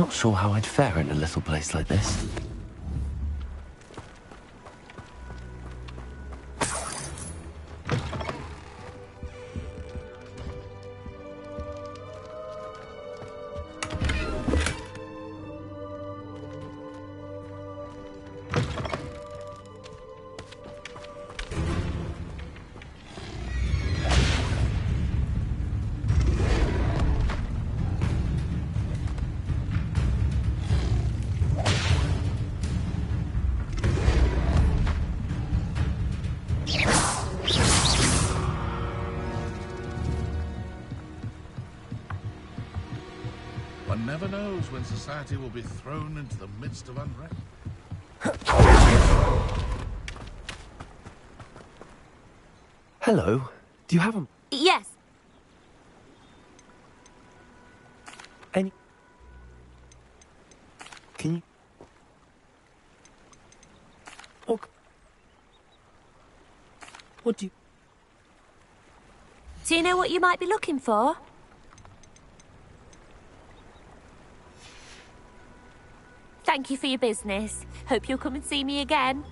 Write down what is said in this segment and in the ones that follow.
Not sure how I'd fare in a little place like this. One never knows when society will be thrown into the midst of unrest. Hello. Do you have a... Yes. any... Can you... What do you... Do you know what you might be looking for? Thank you for your business. Hope you'll come and see me again.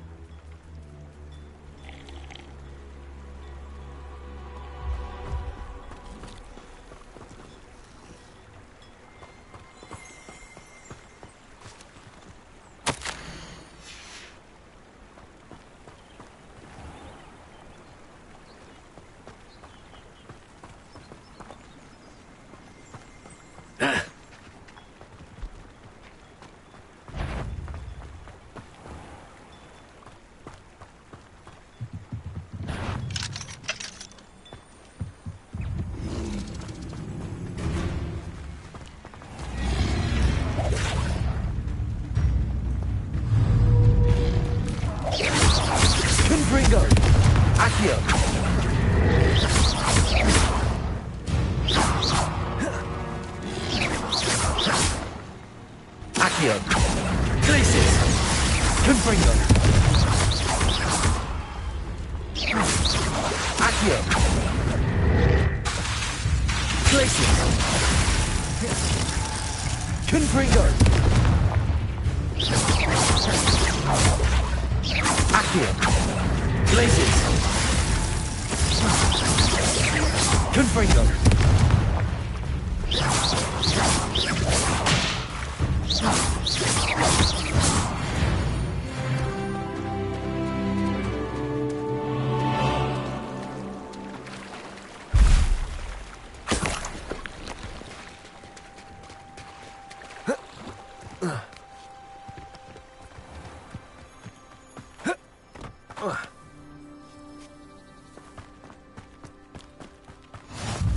Confringo! Accio! Accio! Glacis! Confringo! Accio! Glacis! Confringo! Accio! Glacis! Confringo!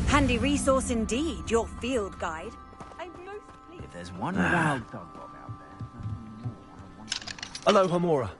Handy resource indeed, your field guide. I'm most pleased. If there's one wild dog out there, nothing more I want to know. Hello, Hamura.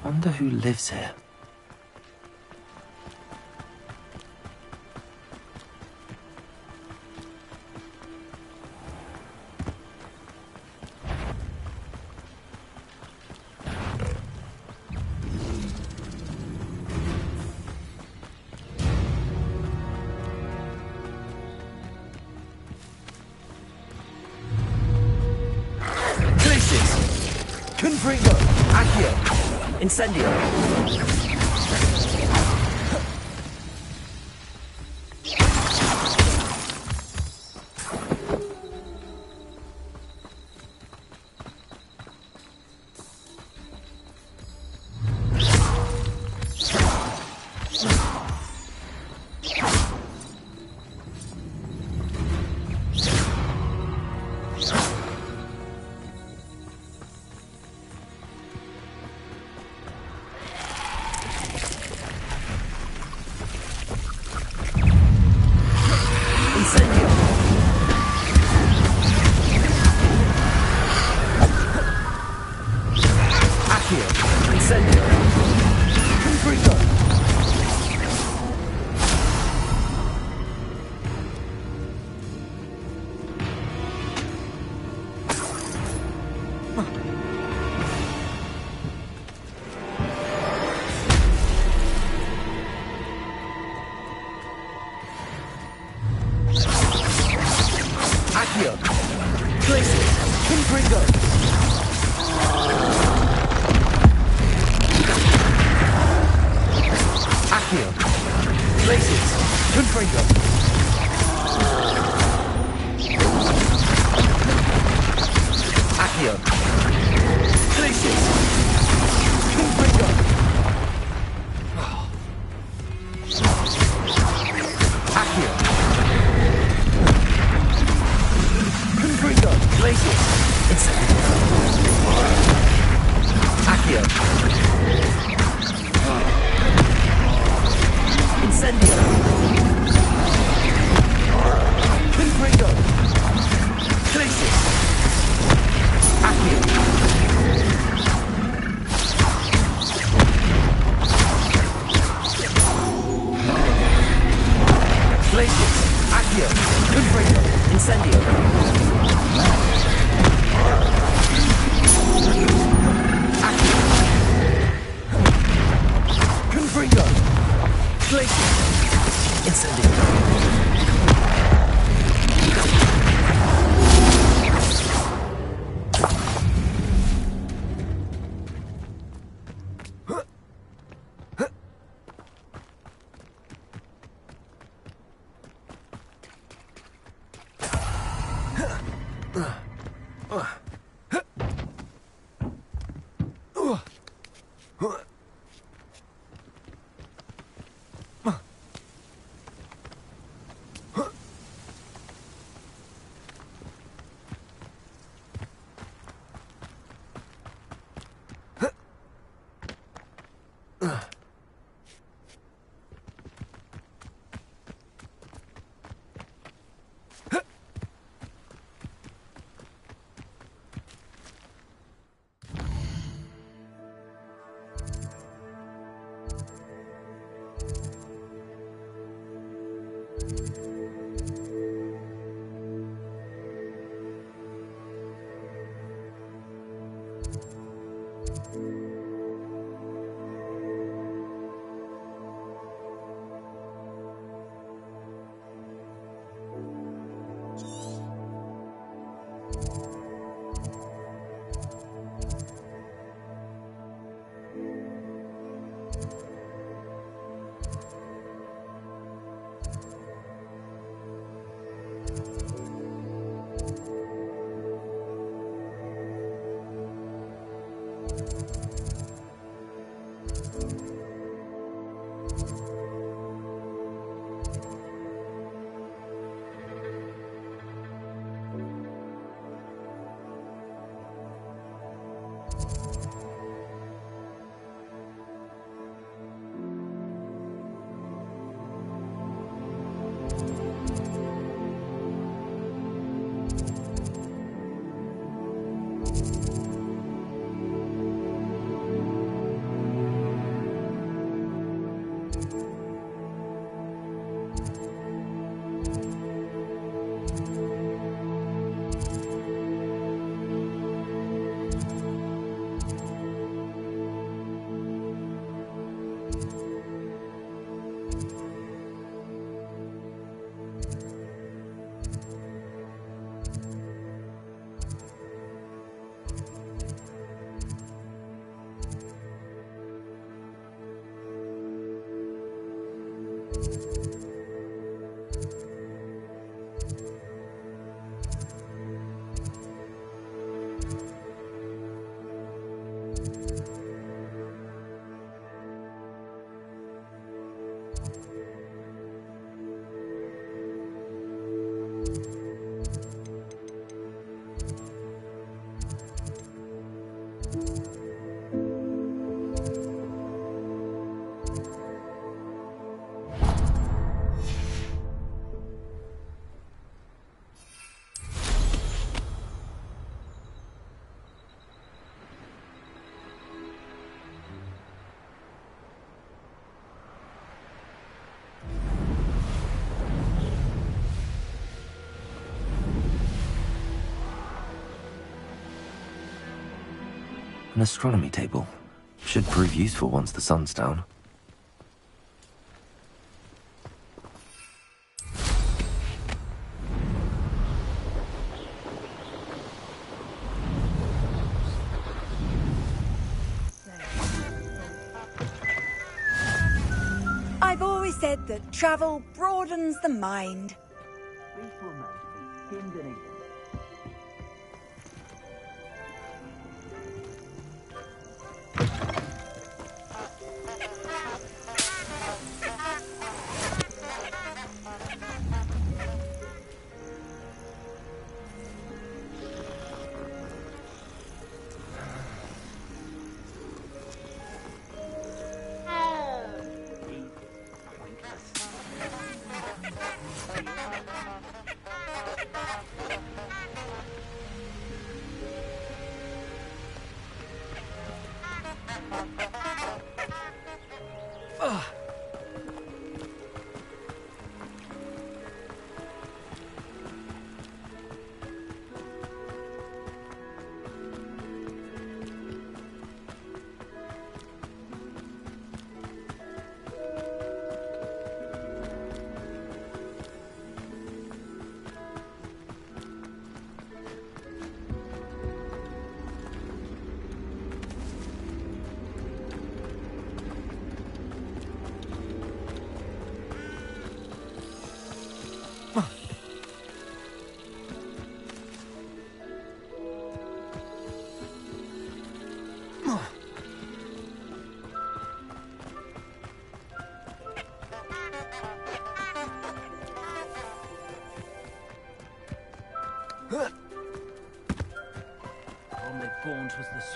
Wonder who lives here. Glacis! Confringo! Accio! Incendio! An astronomy table. Should prove useful once the sun's down. I've always said that travel broadens the mind. Beast will know to be skinned and eaten.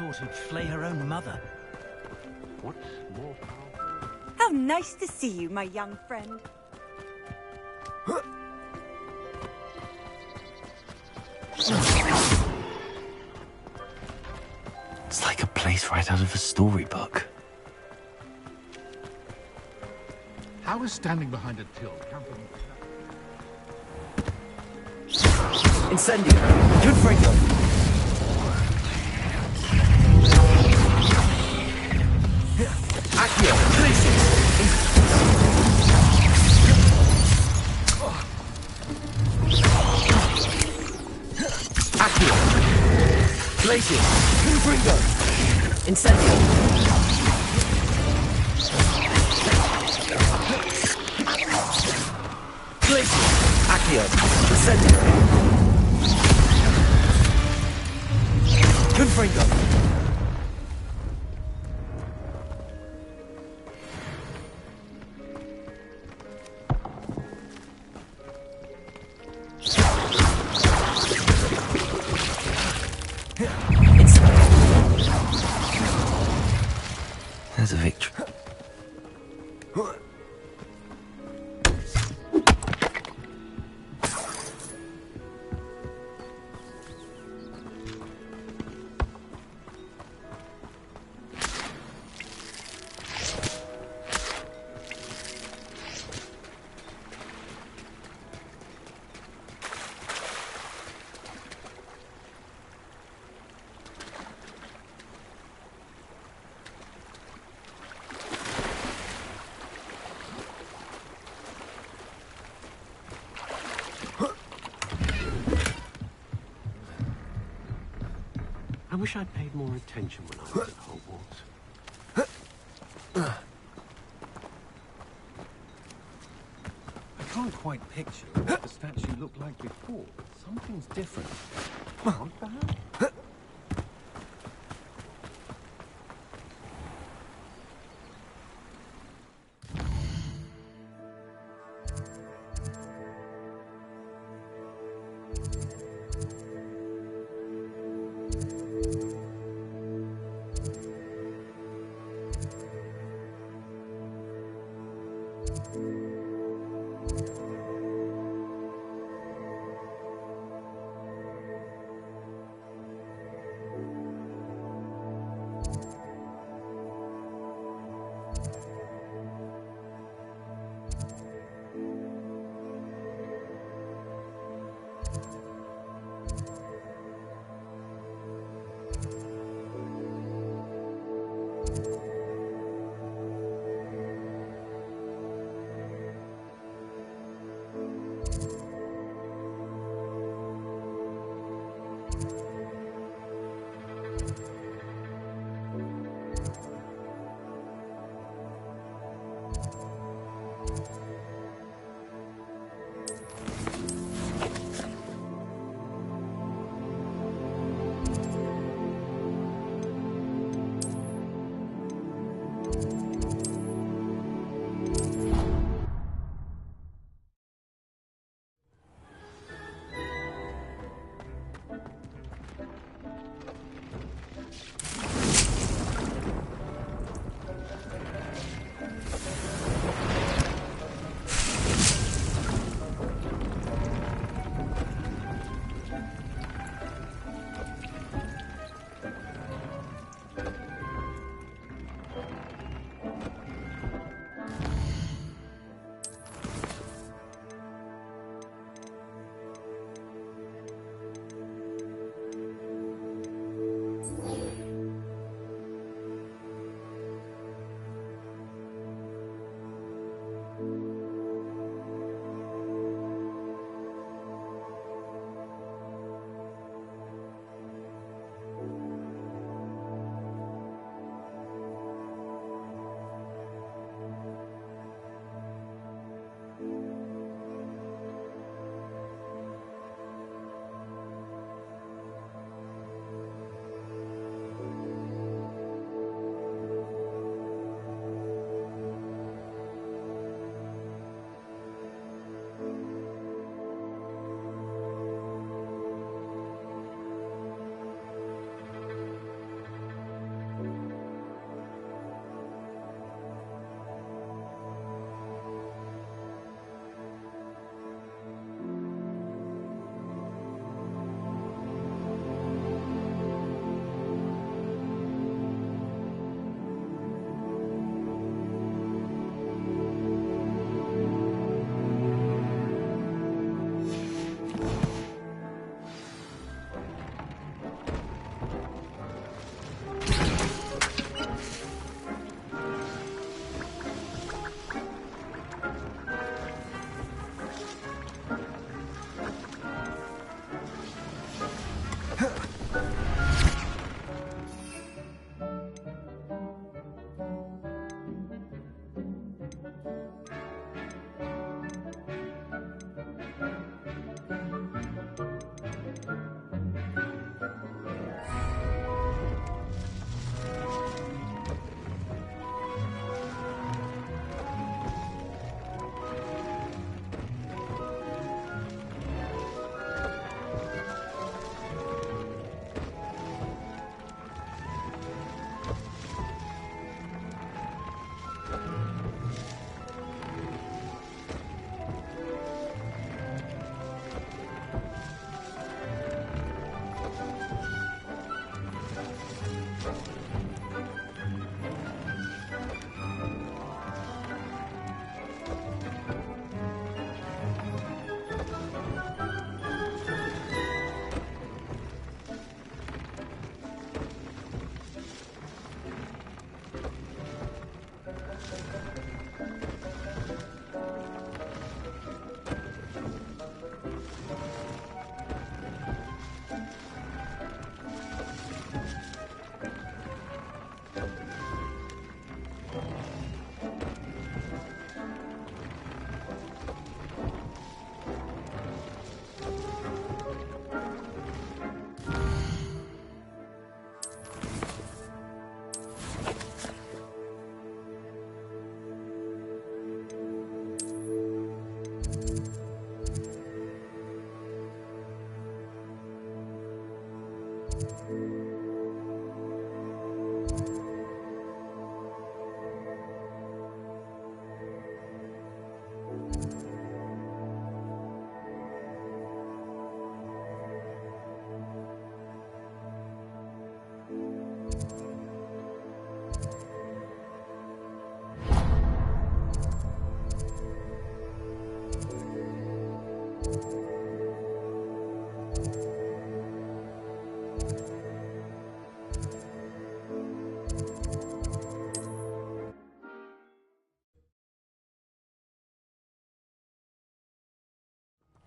thought he'd flay her own mother. What's more powerful? How nice to see you, my young friend. It's like a place right out of a storybook. How is standing behind a till counting? Incendio! Confringo! Accio! Glacius! Accio! Glacius! Confringo! Incendio! Glacius! Accio! Incendio! Confringo! There's a victory. I wish I'd paid more attention when I was at Hogwarts. I can't quite picture what the statue looked like before, but something's different. What the hell?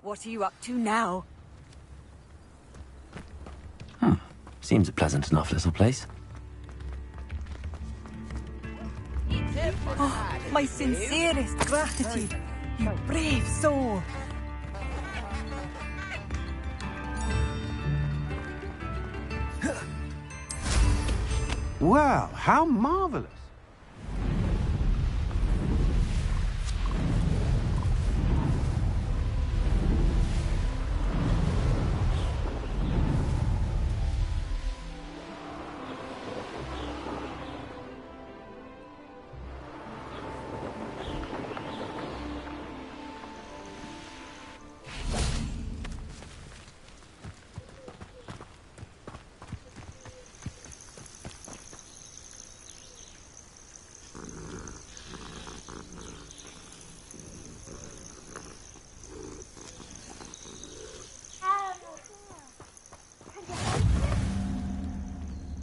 What are you up to now? Seems a pleasant enough little place. Oh, my sincerest gratitude. You brave soul. Well, how marvelous.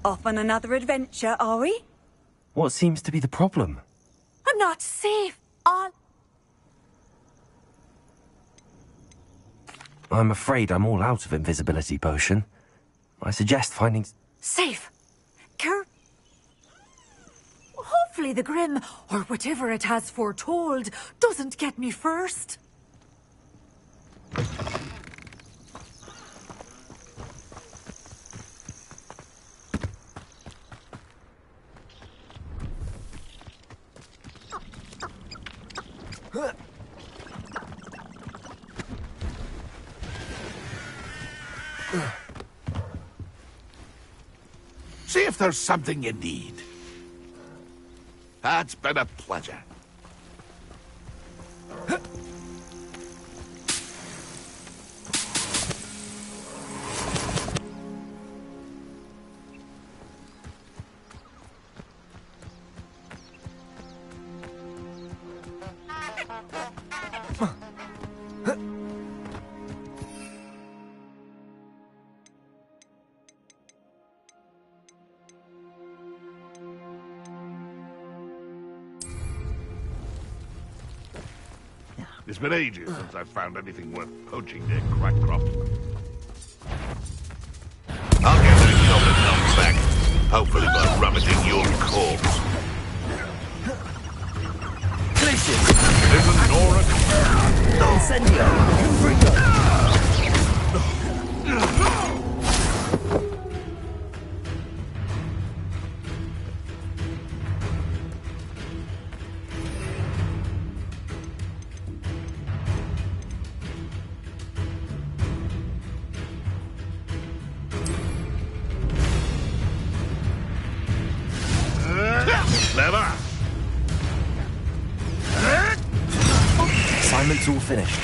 Off on another adventure, are we? What seems to be the problem? I'm not safe. I'm afraid I'm all out of invisibility potion. I suggest finding... Safe. Hopefully the Grim, or whatever it has foretold, doesn't get me first. See if there's something you need. It's been a pleasure. It's been ages since I've found anything worth poaching near Crackcroft. I'll get that goblin knocked back, hopefully by rummaging your corpse. Isn't Nora... Incendio! Clever! Assignment's all finished.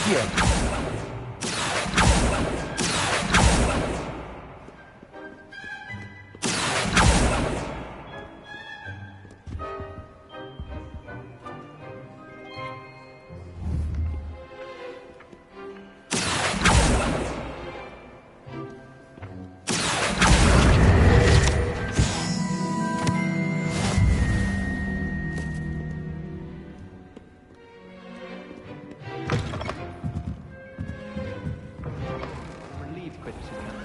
Here. Relieved bit to me.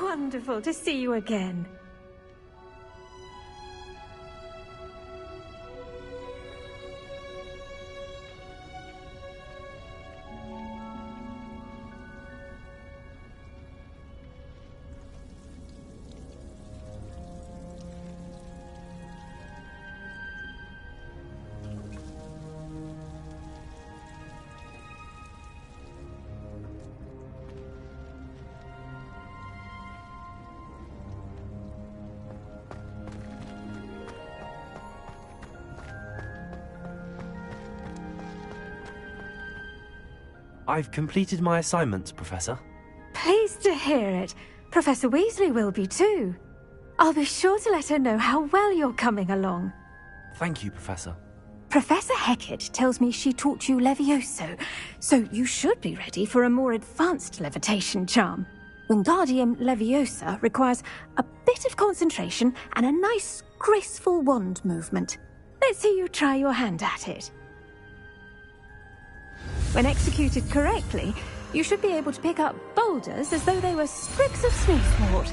Wonderful to see you again. I've completed my assignments, Professor. Pleased to hear it. Professor Weasley will be too. I'll be sure to let her know how well you're coming along. Thank you, Professor. Professor Hecat tells me she taught you Levioso, so you should be ready for a more advanced levitation charm. Wingardium Leviosa requires a bit of concentration and a nice, graceful wand movement. Let's see you try your hand at it. When executed correctly, you should be able to pick up boulders as though they were sprigs of sneezewort.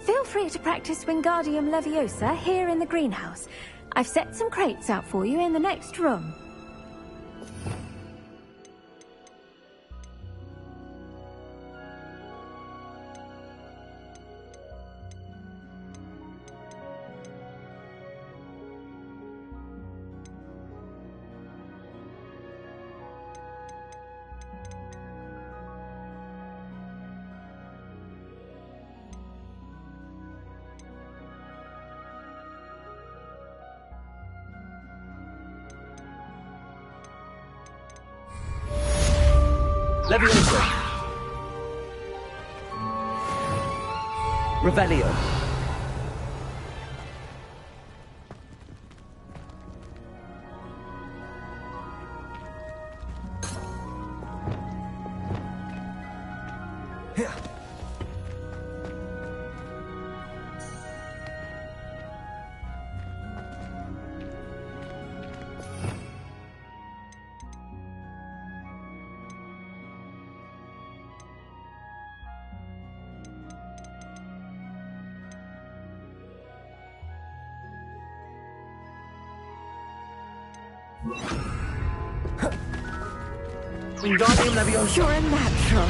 Feel free to practice Wingardium Leviosa here in the greenhouse. I've set some crates out for you in the next room. Levioso. Revelio. Wingardium Leviosa. You're a natural.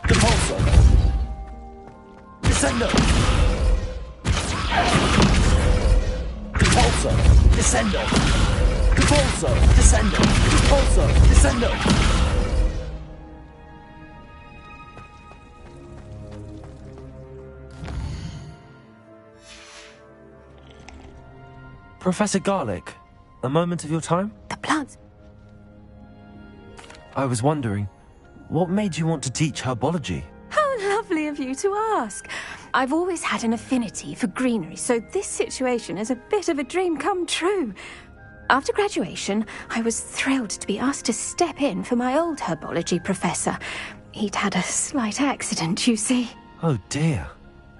Depulso. Descendo. Depulso. Descendo. Depulso. Descendo. Depulso. Descendo. Professor Garlick, a moment of your time? The plants. I was wondering, what made you want to teach herbology? How lovely of you to ask. I've always had an affinity for greenery, so this situation is a bit of a dream come true. After graduation, I was thrilled to be asked to step in for my old herbology professor. He'd had a slight accident, you see. Oh dear.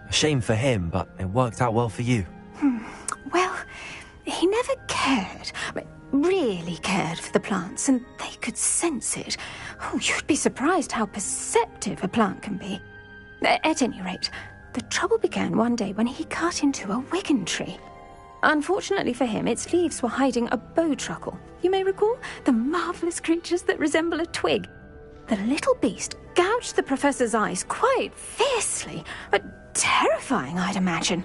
A shame for him, but it worked out well for you. Well, he never cared, really cared for the plants, and they could sense it. Oh, you'd be surprised how perceptive a plant can be. At any rate, the trouble began one day when he cut into a Wigan tree. Unfortunately for him, its leaves were hiding a bowtruckle. You may recall the marvellous creatures that resemble a twig. The little beast gouged the professor's eyes quite fiercely, but terrifying, I'd imagine.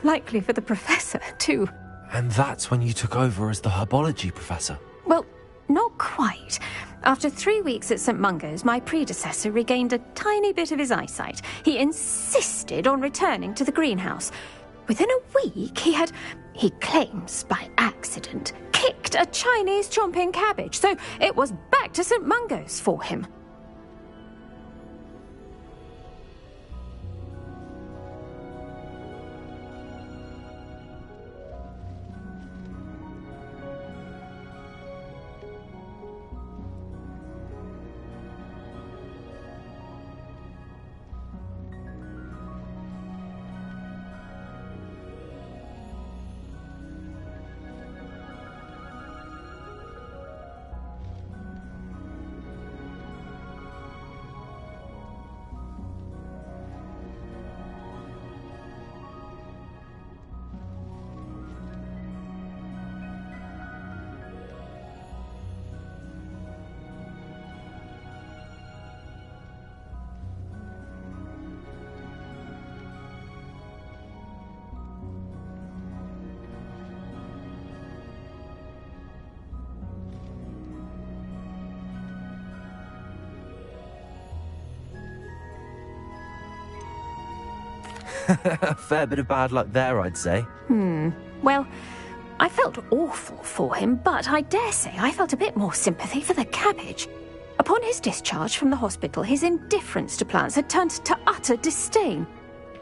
Likely for the professor, too. And that's when you took over as the herbology professor? Well, not quite. After 3 weeks at St. Mungo's, my predecessor regained a tiny bit of his eyesight. He insisted on returning to the greenhouse. Within a week, he claims by accident, kicked a Chinese chomping cabbage, so it was back to St. Mungo's for him. A fair bit of bad luck there, I'd say. Well, I felt awful for him, but I dare say I felt a bit more sympathy for the cabbage. Upon his discharge from the hospital, his indifference to plants had turned to utter disdain.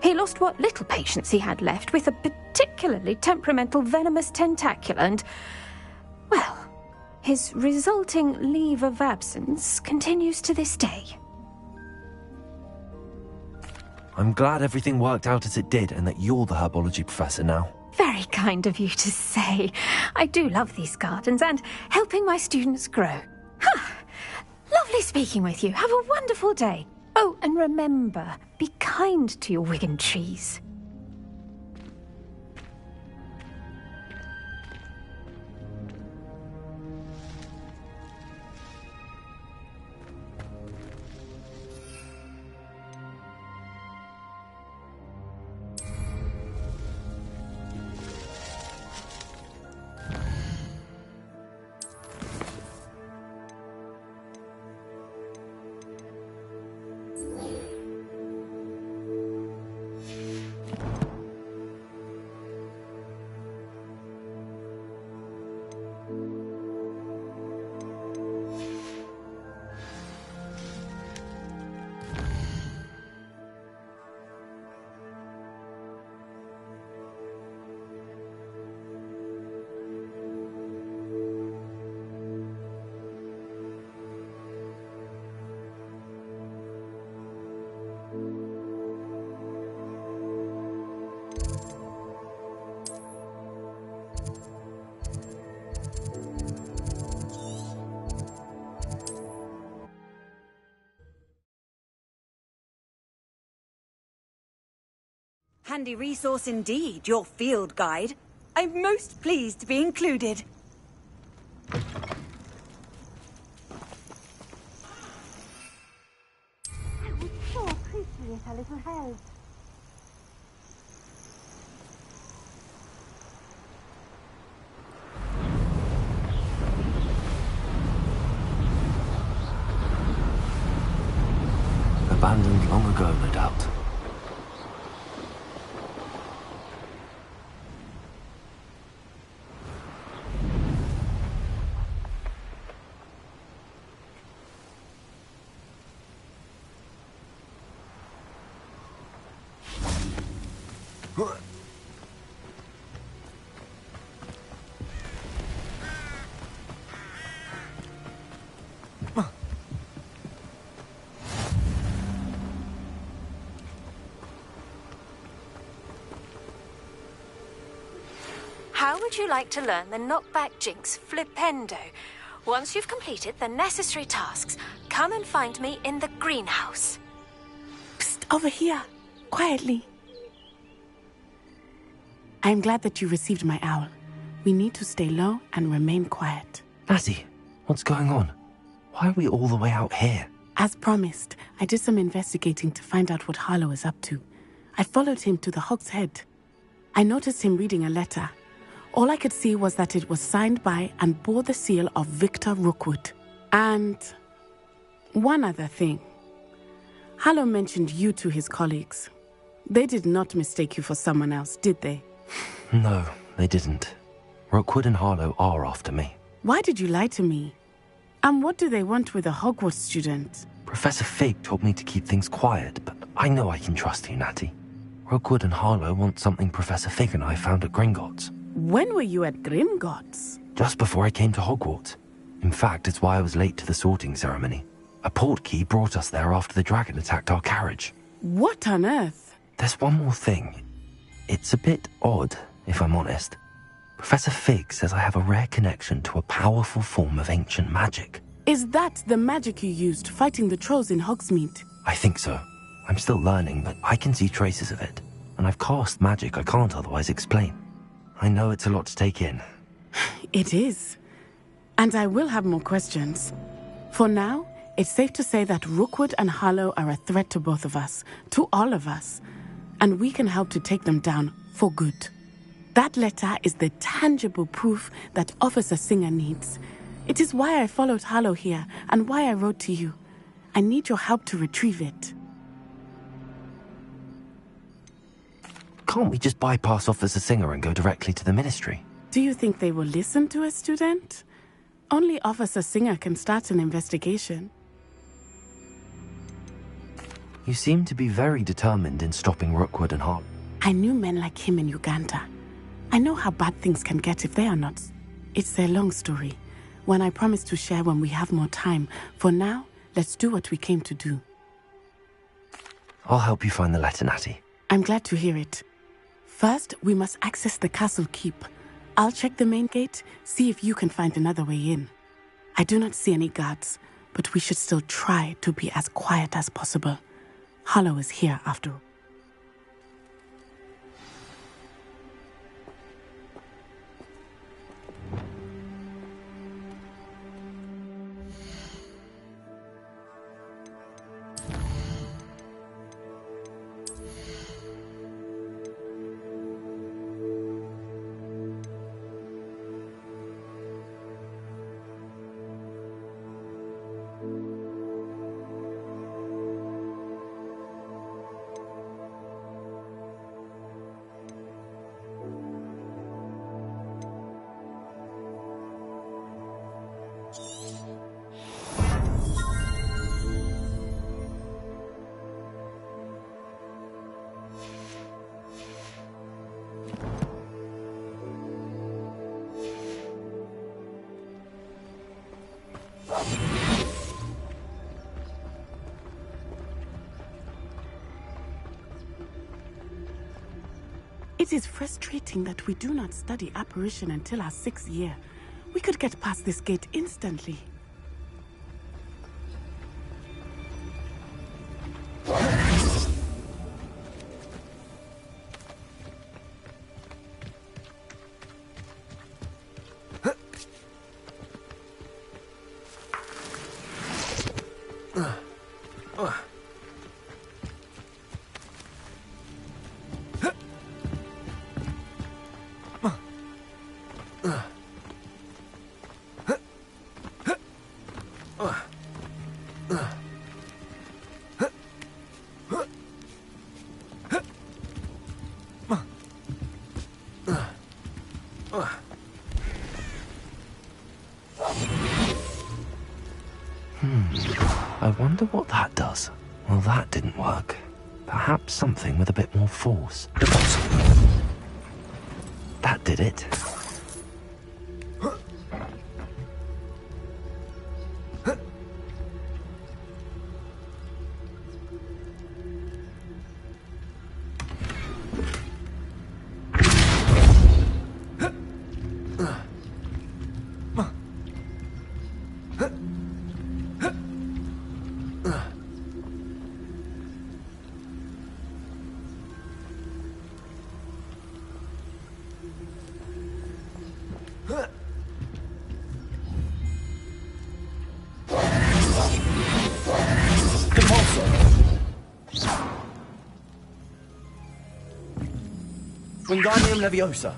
He lost what little patience he had left with a particularly temperamental venomous tentacula and, well, his resulting leave of absence continues to this day. I'm glad everything worked out as it did and that you're the herbology professor now. Very kind of you to say. I do love these gardens and helping my students grow. Lovely speaking with you. Have a wonderful day. Oh, and remember, be kind to your Wigan trees. Handy resource indeed, your field guide. I'm most pleased to be included. I would so appreciate a little help. Abandoned long ago, no doubt. How would you like to learn the knockback jinx Flipendo? Once you've completed the necessary tasks, come and find me in the greenhouse. Psst, over here. Quietly. I'm glad that you received my owl. We need to stay low and remain quiet. Natty, what's going on? Why are we all the way out here? As promised, I did some investigating to find out what Harlow is up to. I followed him to the Hog's Head. I noticed him reading a letter. All I could see was that it was signed by and bore the seal of Victor Rookwood. And one other thing. Harlow mentioned you to his colleagues. They did not mistake you for someone else, did they? No, they didn't. Rookwood and Harlow are after me. Why did you lie to me? And what do they want with a Hogwarts student? Professor Fig told me to keep things quiet, but I know I can trust you, Natty. Rookwood and Harlow want something Professor Fig and I found at Gringotts. When were you at Gringotts? Just before I came to Hogwarts. In fact, it's why I was late to the sorting ceremony. A portkey brought us there after the dragon attacked our carriage. What on earth? There's one more thing. It's a bit odd, if I'm honest. Professor Fig says I have a rare connection to a powerful form of ancient magic. Is that the magic you used fighting the trolls in Hogsmeade? I think so. I'm still learning, but I can see traces of it. And I've cast magic I can't otherwise explain. I know it's a lot to take in. It is. And I will have more questions. For now, it's safe to say that Rookwood and Harlow are a threat to both of us, to all of us. And we can help to take them down for good. That letter is the tangible proof that Officer Singer needs. It is why I followed Harlow here and why I wrote to you. I need your help to retrieve it. Can't we just bypass Officer Singer and go directly to the Ministry? Do you think they will listen to a student? Only Officer Singer can start an investigation. You seem to be very determined in stopping Rookwood and Harlow. I knew men like him in Uganda. I know how bad things can get if they are not. It's a long story, one I promise to share when we have more time. For now, let's do what we came to do. I'll help you find the letter, Natty. I'm glad to hear it. First, we must access the castle keep. I'll check the main gate, see if you can find another way in. I do not see any guards, but we should still try to be as quiet as possible. Harlow is here after all. It is frustrating that we do not study apparition until our 6th year. We could get past this gate instantly. Wonder what that does. Well, that didn't work. Perhaps something with a bit more force. That did it. Wingardium Leviosa.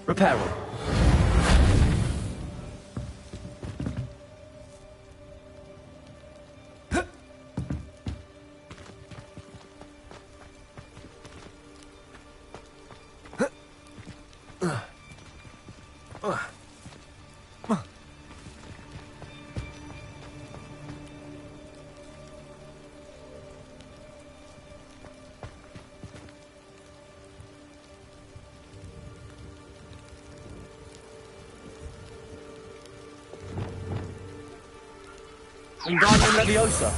Reparo. Wingardium Leviosa.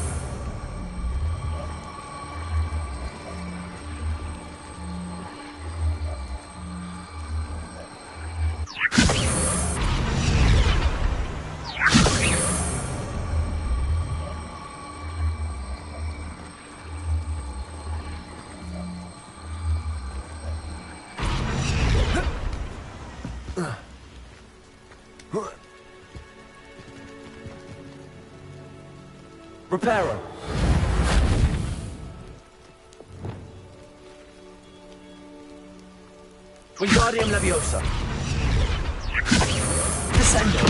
Reparo. Wingardium Leviosa. Descendo.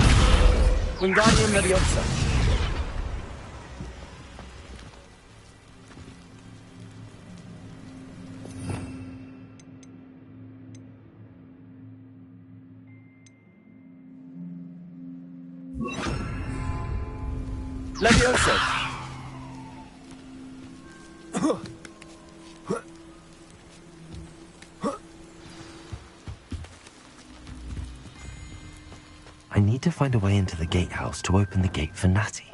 Wingardium Leviosa. Leviosa. I need to find a way into the gatehouse to open the gate for Natty.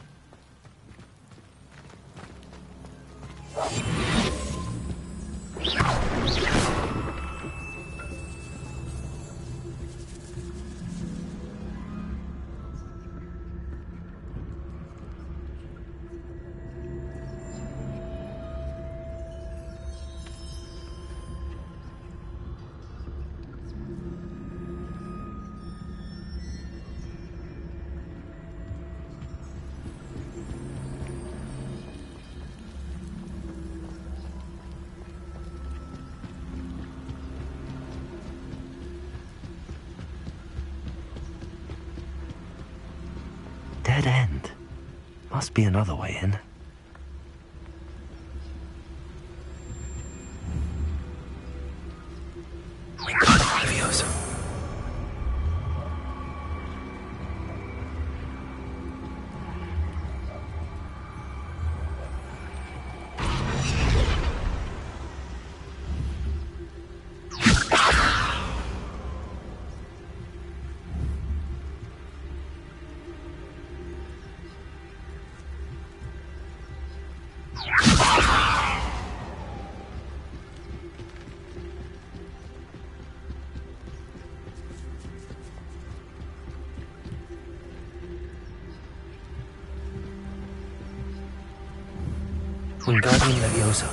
Dead end. Must be another way in. Wingardium Leviosa.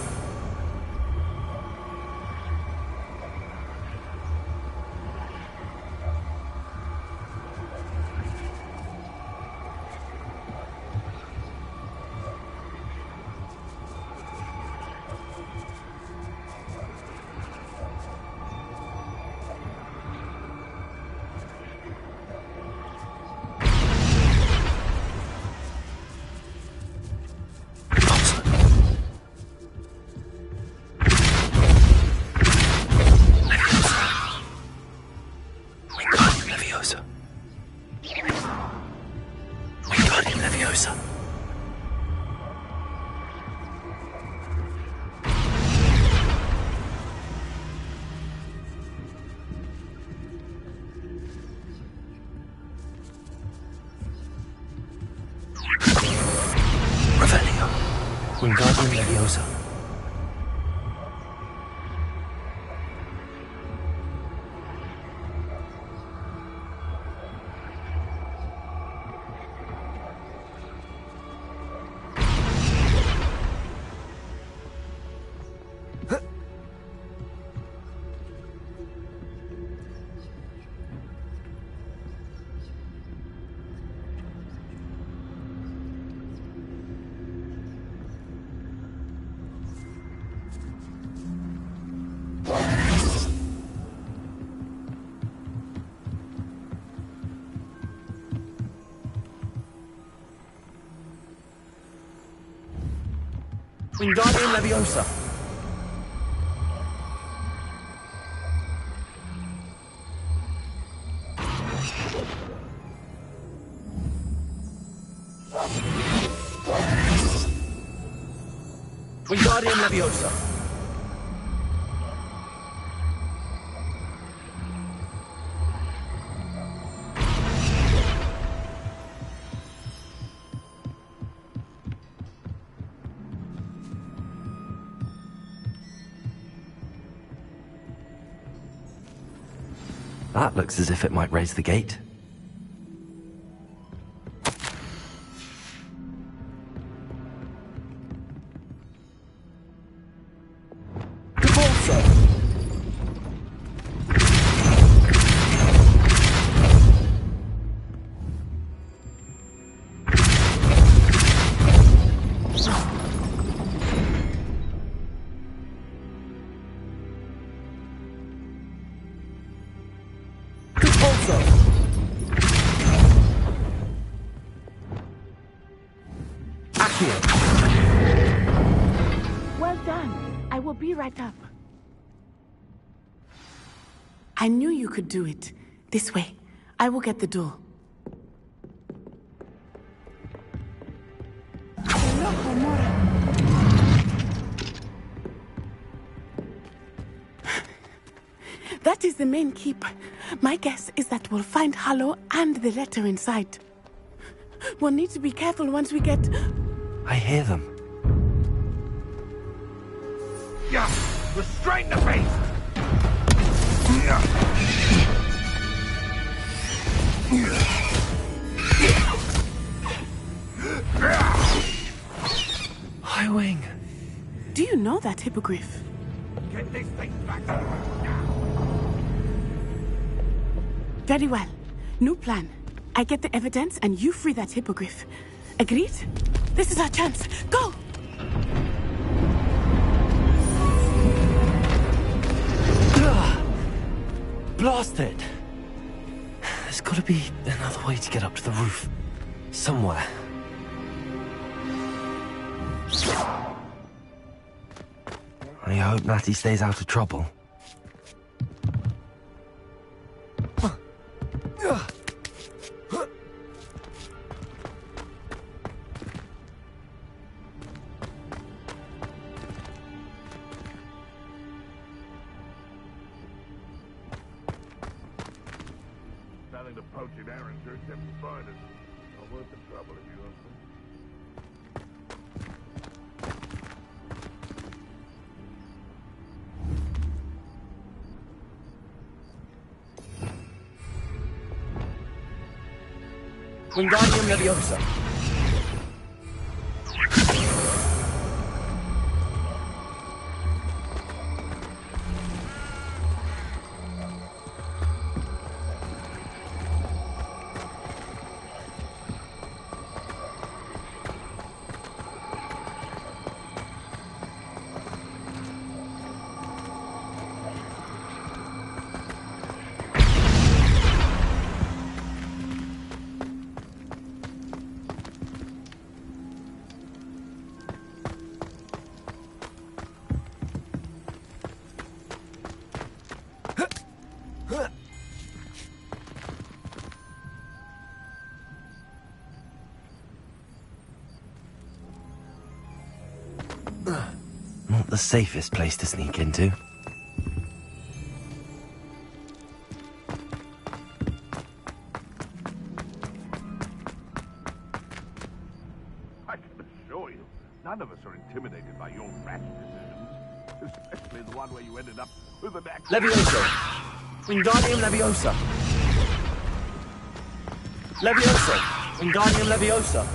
Wingardium Leviosa. Revelio. Wingardium Leviosa. Wingardium Leviosa. Wingardium Leviosa. That looks as if it might raise the gate. Well done. I will be right up. I knew you could do it. This way. I will get the door. That is the main keep. My guess is that we'll find Harlow and the letter inside. We'll need to be careful once we get... I hear them. Yeah! Restrain the beast! Highwing. Do you know that hippogriff? Get this thing back to me. Very well. New plan. I get the evidence and you free that hippogriff. Agreed? This is our chance. Go! Blast it! There's gotta be another way to get up to the roof. Somewhere. I hope Natty stays out of trouble. Telling the poaching errands are except spiders. Not worth the trouble if you ask me. Wingardium Leviosa. the safest place to sneak into. I can assure you, none of us are intimidated by your rash decisions. Especially the one where you ended up with an axe. Levioso! Wingardium Leviosa! Levioso! Wingardium Leviosa!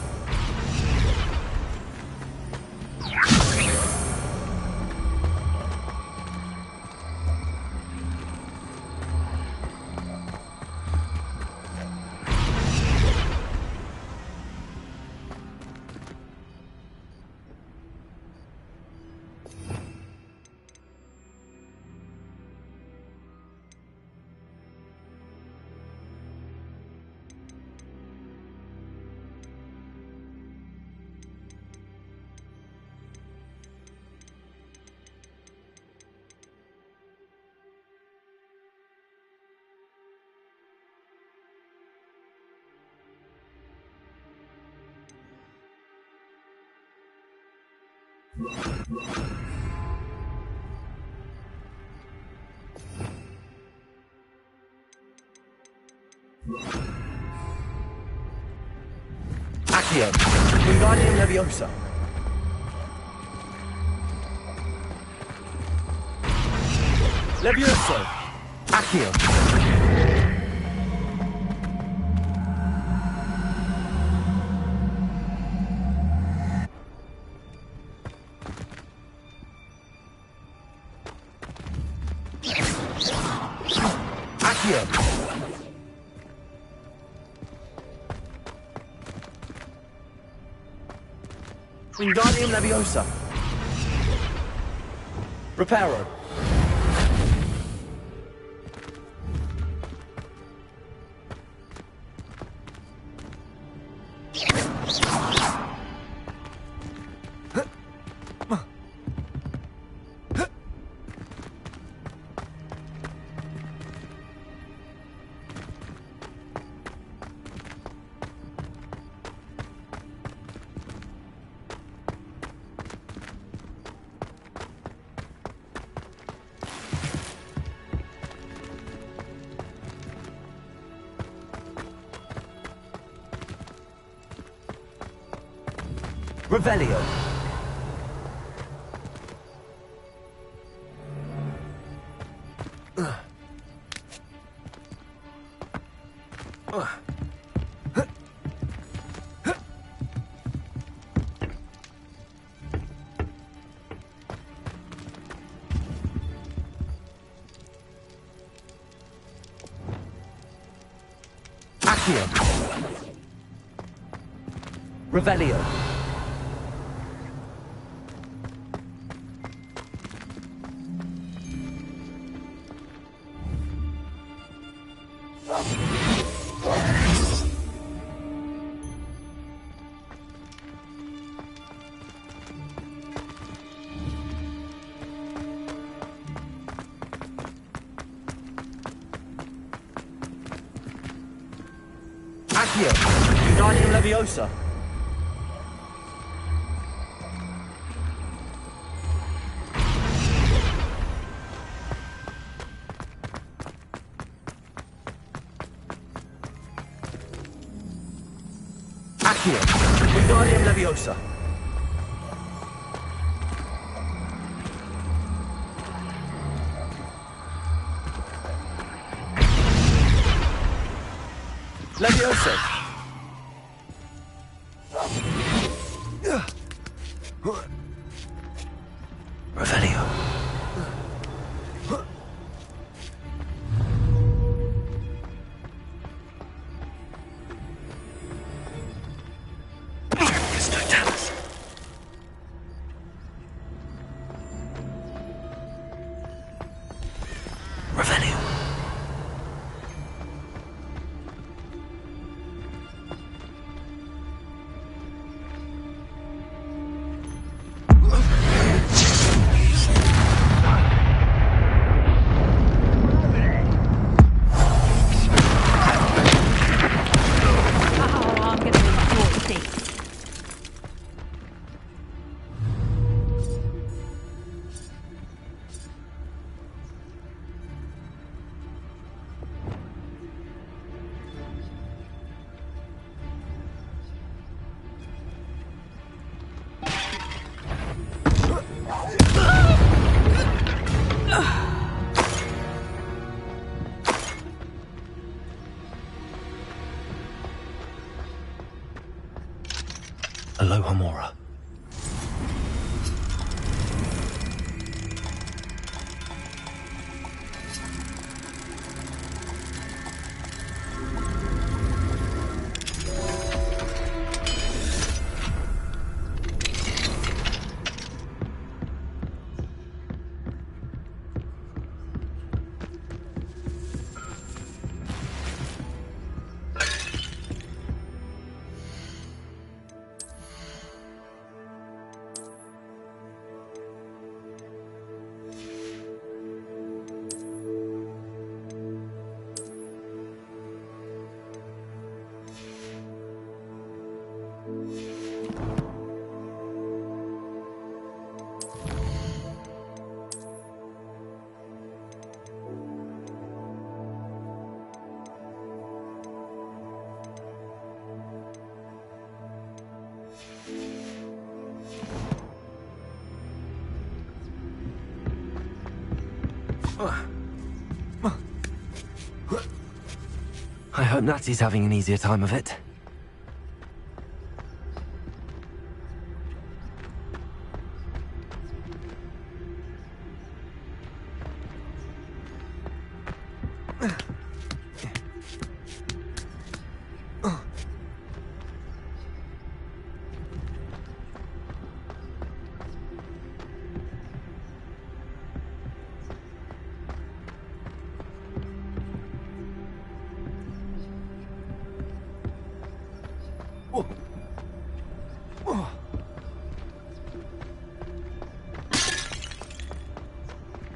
Accio! Wingardium Leviosa! Levioso! Accio! Accio! Wingardium Leviosa! Reparo! Revelio! Accio! Revelio! Accio! Wingardium Leviosa! Accio! Wingardium Leviosa! Leviosa! Revelio. Totalis. Revelio. I hope Natty's having an easier time of it.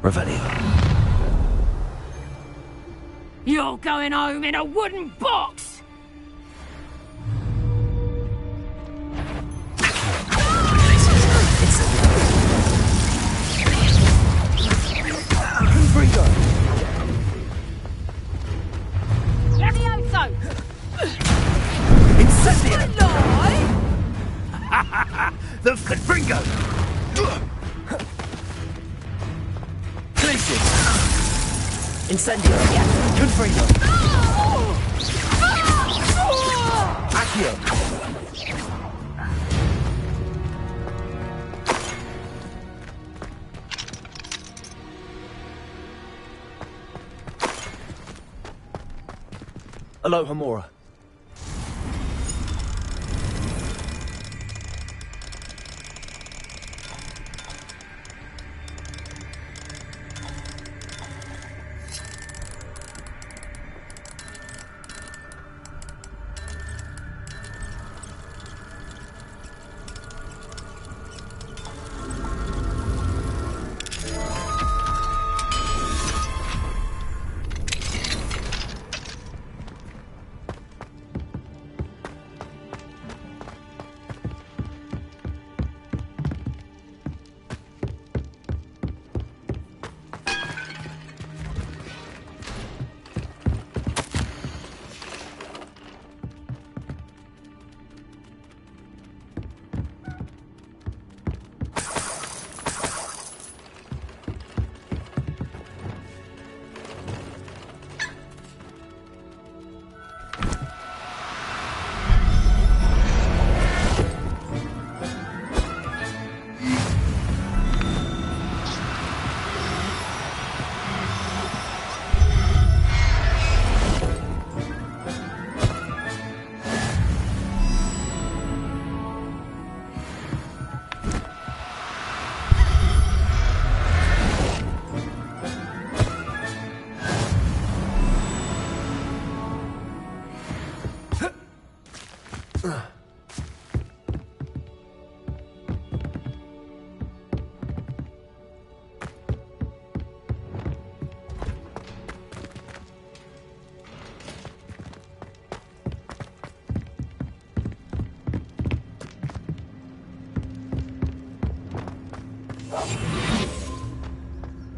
Revelio. You're going home in a wooden box! Confringo! Levioso! Incendio! The Confringo! Glacius! Incendio! Confringo! Accio! Alohomora.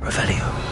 Revelio.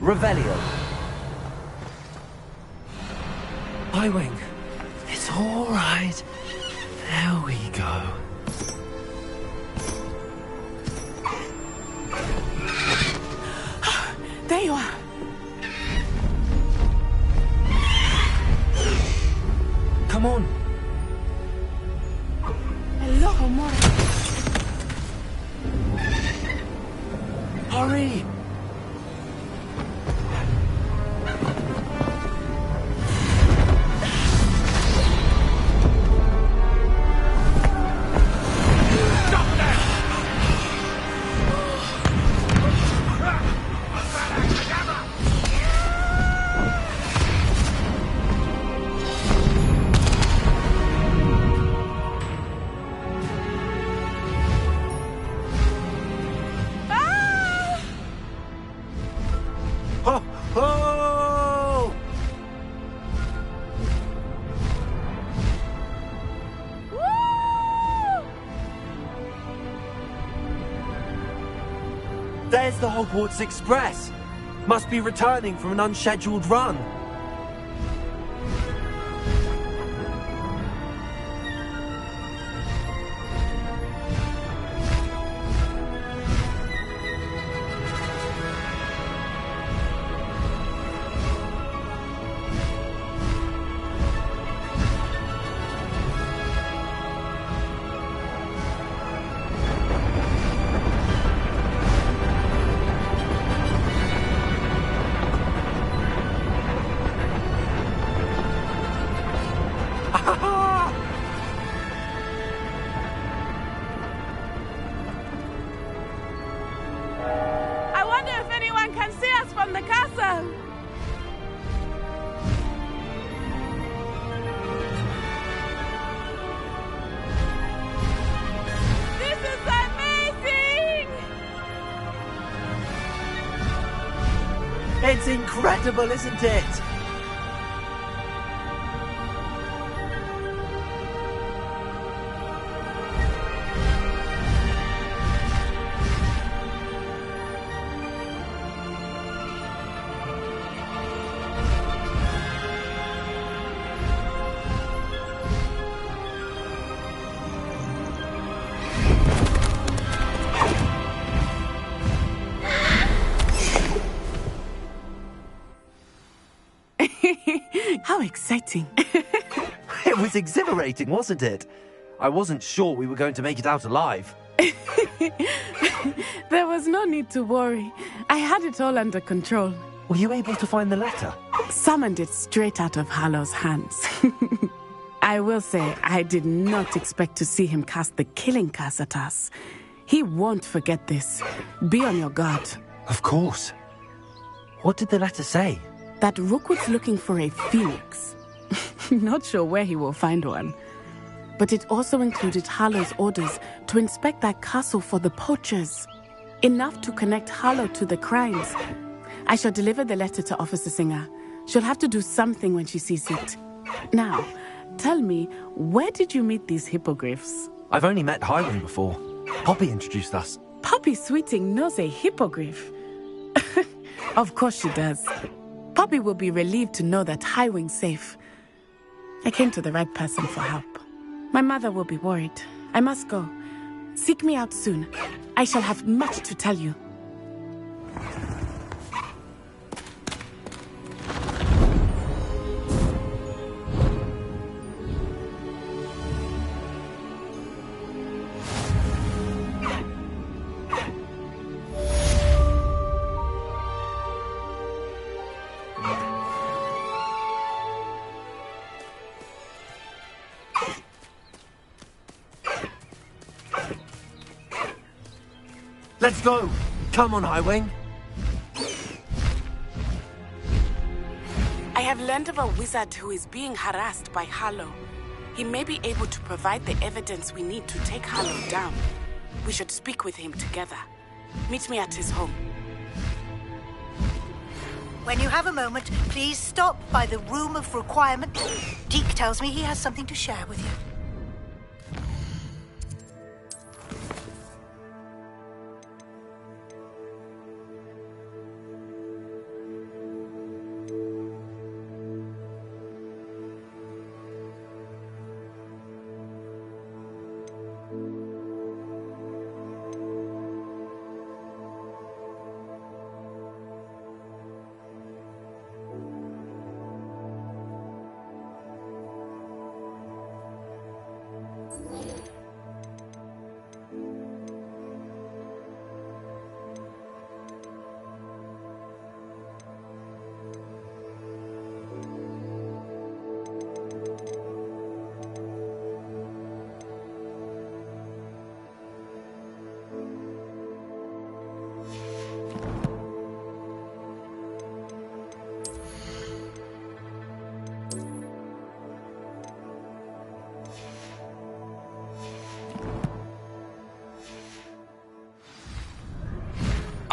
Revelio. Highwing. It's all right. There we go. There you are. Come on. Loco Mora. Hurry! Ho! Ho! There's the Hogwarts Express. Must be returning from an unscheduled run. I wonder if anyone can see us from the castle. This is amazing! It's incredible, isn't it? How exciting. It was exhilarating, wasn't it? I wasn't sure we were going to make it out alive. There was no need to worry. I had it all under control. Were you able to find the letter? Summoned it straight out of Hallow's hands. I will say, I did not expect to see him cast the killing curse at us. He won't forget this. Be on your guard. Of course. What did the letter say? That Rookwood's looking for a phoenix. Not sure where he will find one. But it also included Hallow's orders to inspect that castle for the poachers. Enough to connect Hallow to the crimes. I shall deliver the letter to Officer Singer. She'll have to do something when she sees it. Now, tell me, where did you meet these hippogriffs? I've only met Highwing before. Poppy introduced us. Poppy Sweeting knows a hippogriff. Of course she does. Poppy will be relieved to know that Highwing's safe. I came to the right person for help. My mother will be worried. I must go. Seek me out soon. I shall have much to tell you. Let's go! Come on, Highwing. I have learned of a wizard who is being harassed by Hallow. He may be able to provide the evidence we need to take Hallow down. We should speak with him together. Meet me at his home. When you have a moment, please stop by the Room of Requirement. Deke tells me he has something to share with you.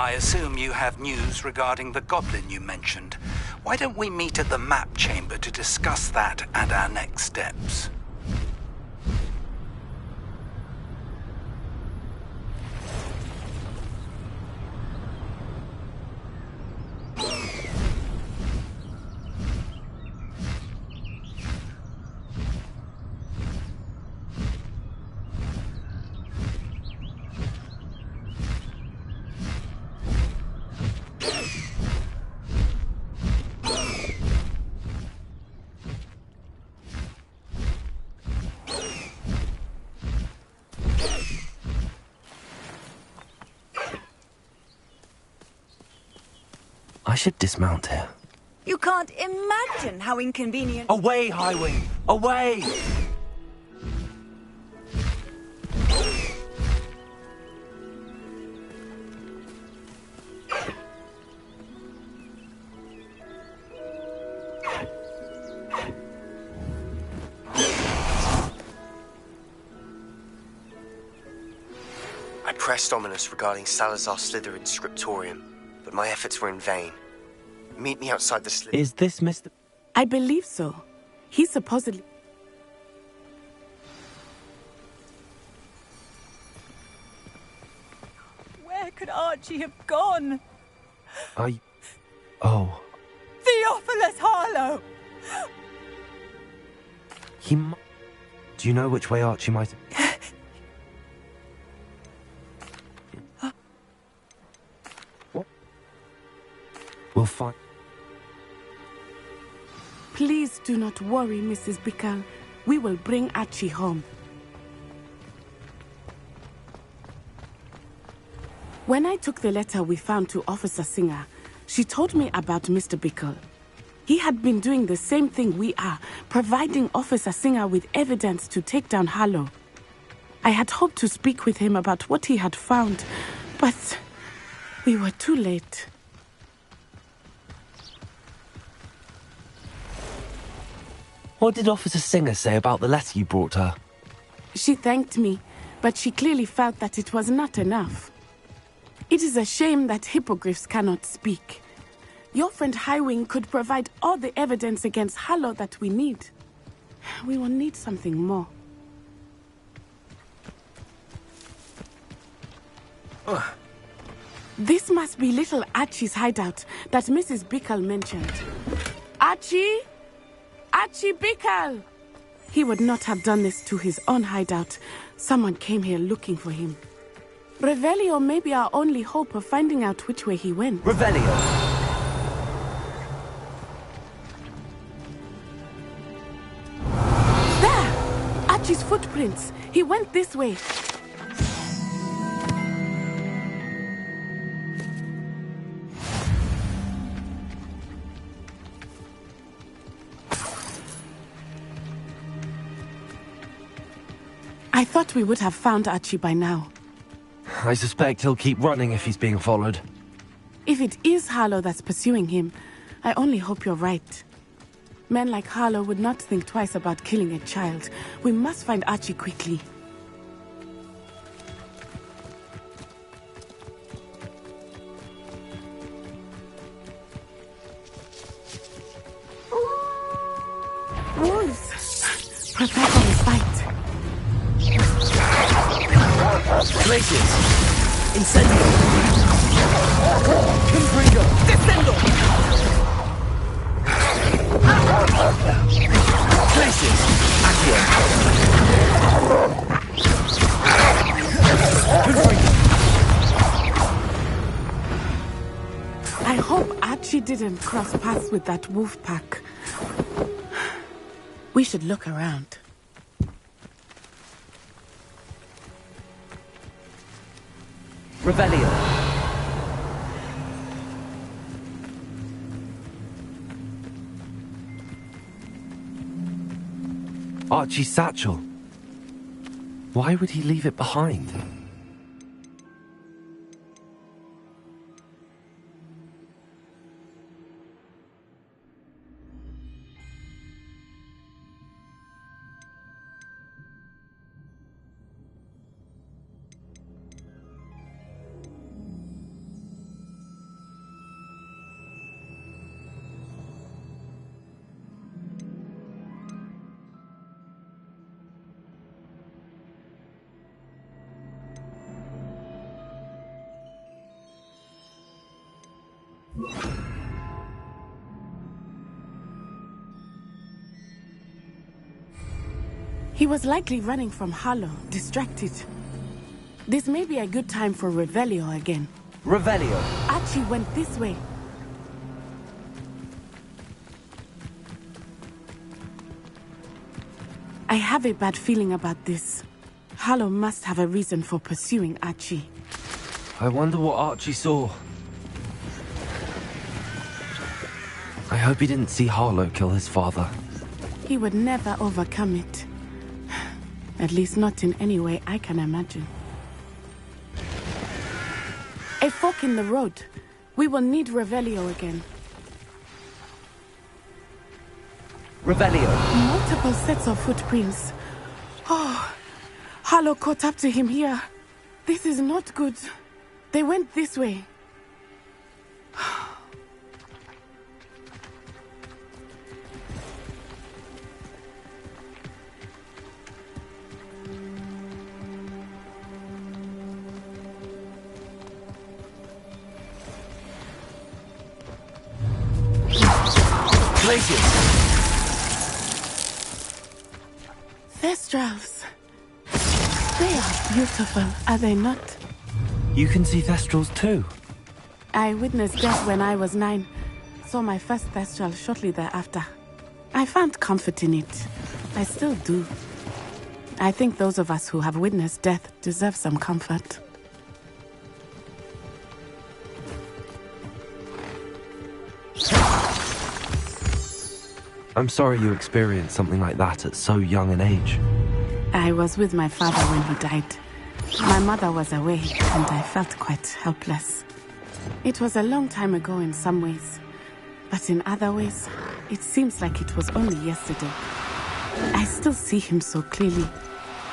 I assume you have news regarding the goblin you mentioned. Why don't we meet at the map chamber to discuss that and our next steps? I should dismount here. You can't imagine how inconvenient. Away, Highwing! Away! I pressed Ominous regarding Salazar Slytherin's scriptorium, but my efforts were in vain. Meet me outside the Slytherin. Is this Mr. I believe so. He supposedly... Where could Archie have gone? Oh. Theophilus Harlow! Do you know which way Archie might... What? We'll find... Please do not worry, Mrs. Bickle. We will bring Archie home. When I took the letter we found to Officer Singer, she told me about Mr. Bickle. He had been doing the same thing we are, providing Officer Singer with evidence to take down Harlow. I had hoped to speak with him about what he had found, but we were too late. What did Officer Singer say about the letter you brought her? She thanked me, but she clearly felt that it was not enough. It is a shame that hippogriffs cannot speak. Your friend Highwing could provide all the evidence against Harlow that we need. We will need something more. This must be little Archie's hideout that Mrs. Bickle mentioned. Archie? Archie Bickle! He would not have done this to his own hideout. Someone came here looking for him. Revelio may be our only hope of finding out which way he went. Revelio! There! Archie's footprints. He went this way. I thought we would have found Archie by now. I suspect he'll keep running if he's being followed. If it is Harlow that's pursuing him, I only hope you're right. Men like Harlow would not think twice about killing a child. We must find Archie quickly. Wolves! Prepare for the fight. Glaciers! Incendio! Confringo! Descendo! Glaciers! Accio! Confringo! I hope Archie didn't cross paths with that wolf pack. We should look around. Revelio. Archie's satchel. Why would he leave it behind? He was likely running from Harlow, distracted. This may be a good time for Revelio again. Revelio. Archie went this way. I have a bad feeling about this. Harlow must have a reason for pursuing Archie. I wonder what Archie saw. I hope he didn't see Harlow kill his father. He would never overcome it. At least not in any way I can imagine. A fork in the road. We will need Revelio again. Revelio. Multiple sets of footprints. Oh, Harlow caught up to him here. This is not good. They went this way. Glacius. Thestrals. They are beautiful, are they not? You can see Thestrals too. I witnessed death when I was 9. Saw my first Thestral shortly thereafter. I found comfort in it. I still do. I think those of us who have witnessed death deserve some comfort. I'm sorry you experienced something like that at so young an age. I was with my father when he died. My mother was away, and I felt quite helpless. It was a long time ago in some ways, but in other ways, it seems like it was only yesterday. I still see him so clearly.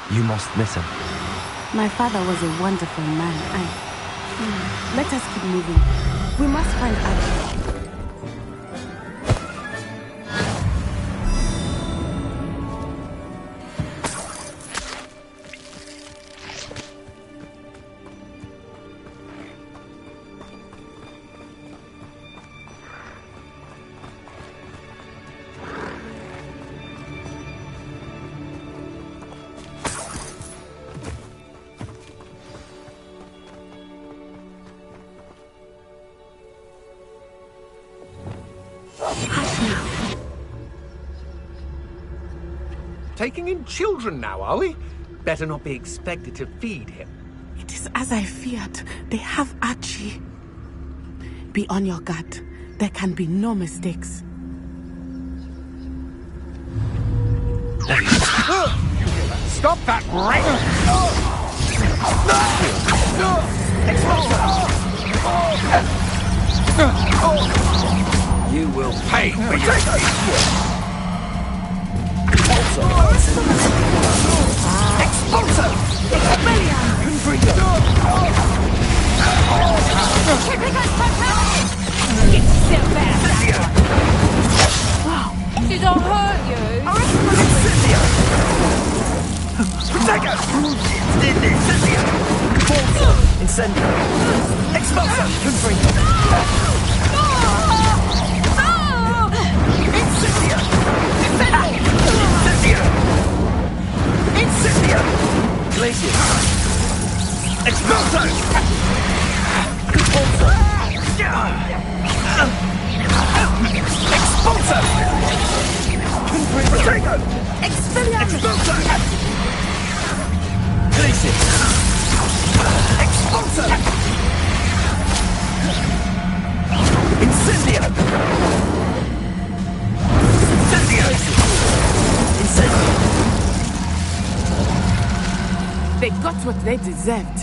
You must miss him. My father was a wonderful man. Let us keep moving. We must find Archie. Taking in children now, are we? Better not be expected to feed him. It is as I feared. They have Archie. Be on your guard. There can be no mistakes. Stop that ring! You will pay for your Expulso! Expelliarm! Confringo! Get yourself out! Wow! Did I hurt you? Protego! Incendio! Expulso! Confringo! Glacius! Expulso! Compulso! Expulso! Protego! Expelliarm! Expulso! Glacius! Expulso! Incendio! Incendio! They got what they deserved.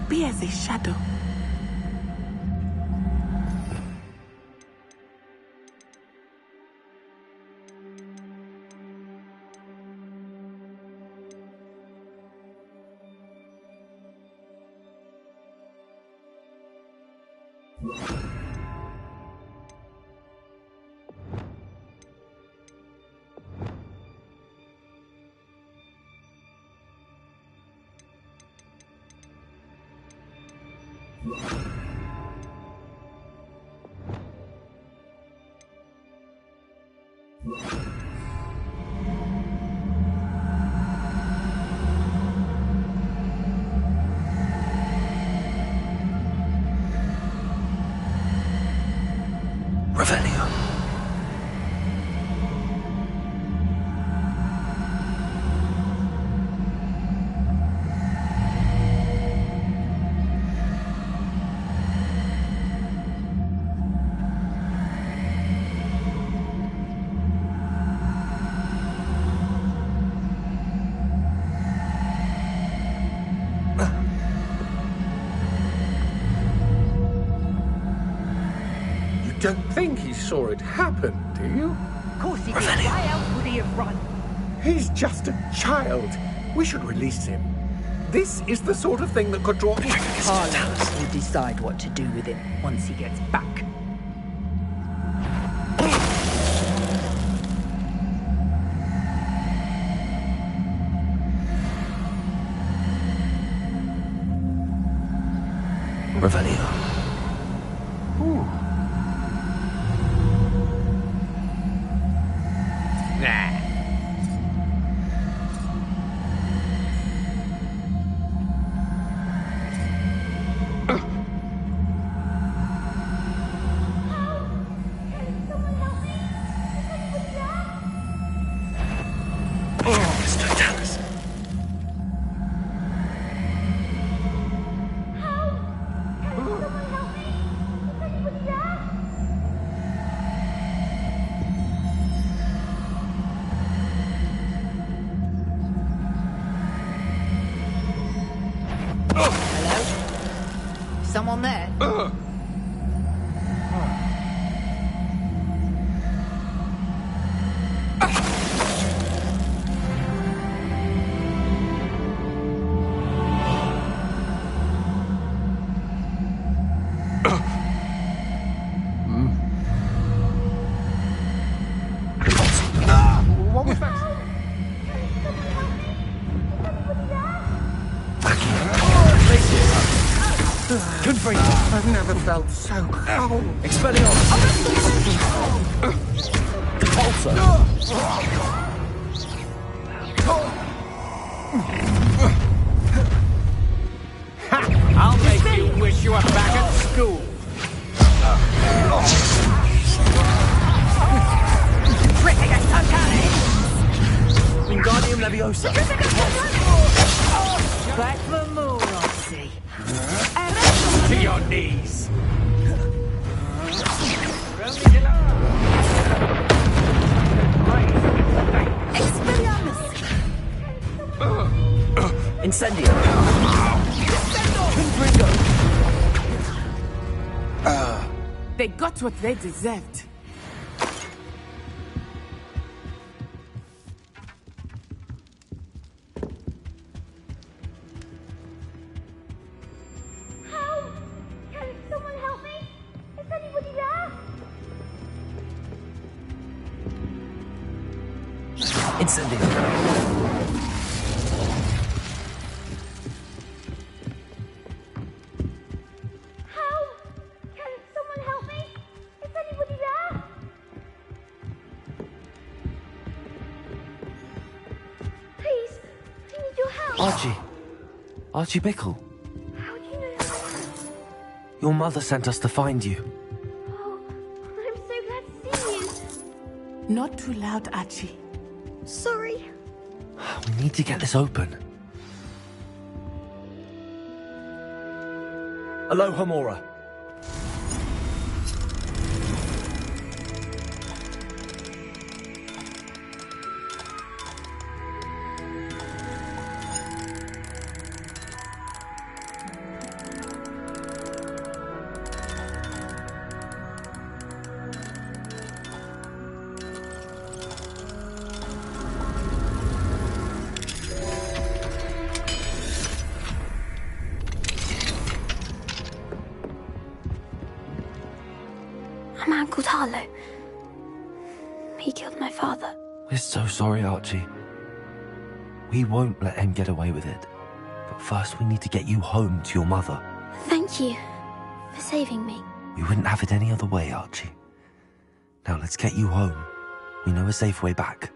Be as a shadow. Revelio. Don't think he saw it happen, do you? Of course he did. Why else would he have run? He's just a child. We should release him. This is the sort of thing that could draw... Harlow will decide what to do with him once he gets back. Revelio. Someone there? What was that? Couldn't breathe. I've never felt so cold. Expelliarmus. Repulsor. I'll make you wish you were back at school. Wingardium Leviosa. Back for more, I see. To your knees. Incendio. Confringo. They got what they deserved. Incendio. Archie Bickle. How do you know? Your mother sent us to find you. Oh, I'm so glad to see you. Not too loud, Archie. Sorry. We need to get this open. Alohomora. Harlow. He killed my father. We're so sorry, Archie. We won't let him get away with it. But first we need to get you home to your mother. Thank you for saving me. We wouldn't have it any other way, Archie. Now let's get you home. We know a safe way back.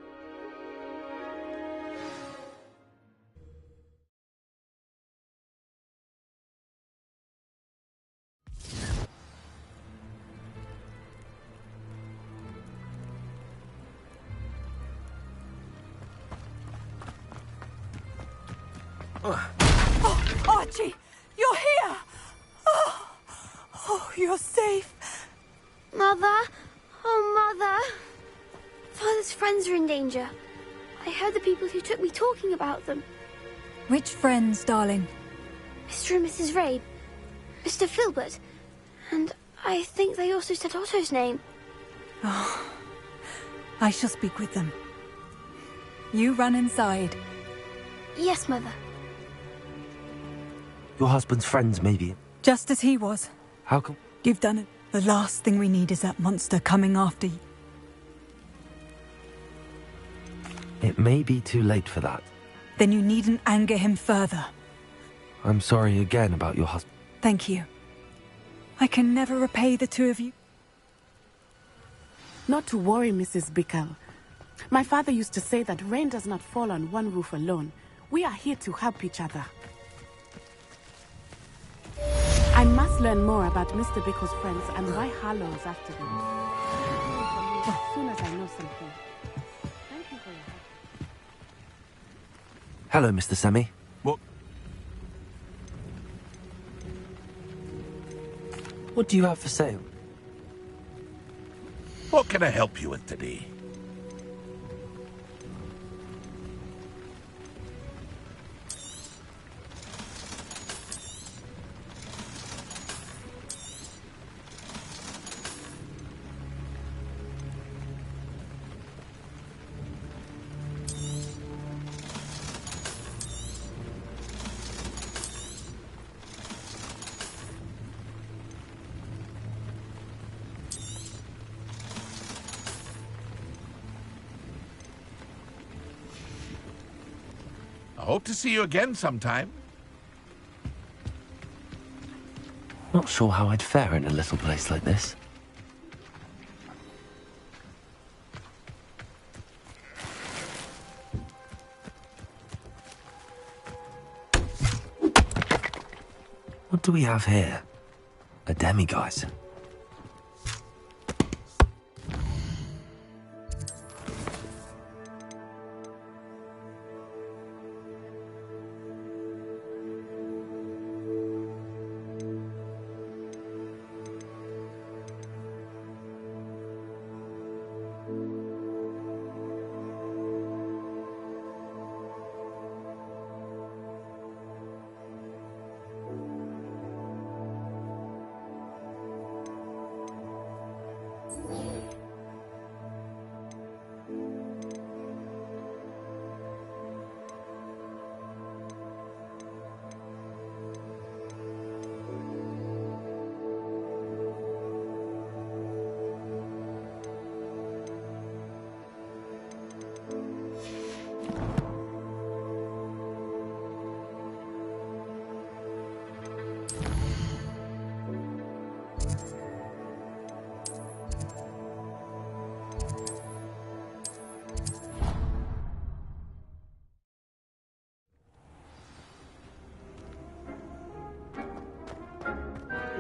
Oh, Archie, you're here! Oh, you're safe. Mother! Oh, Mother! Father's friends are in danger. I heard the people who took me talking about them. Which friends, darling? Mr. and Mrs. Rabe, Mr. Filbert, and I think they also said Otto's name. Oh, I shall speak with them. You run inside. Yes, Mother. Your husband's friends, maybe. Just as he was. How come? You've done it. The last thing we need is that monster coming after you. It may be too late for that. Then you needn't anger him further. I'm sorry again about your husband. Thank you. I can never repay the two of you. Not to worry, Mrs. Bickle. My father used to say that rain does not fall on one roof alone. We are here to help each other. I must learn more about Mr. Bickle's friends and why Harlow is after them. As soon as I know something. Thank you for your help. Hello, Mr. Semi. What do you have for sale? What can I help you with today? I hope to see you again sometime. Not sure how I'd fare in a little place like this. What do we have here? A demiguise.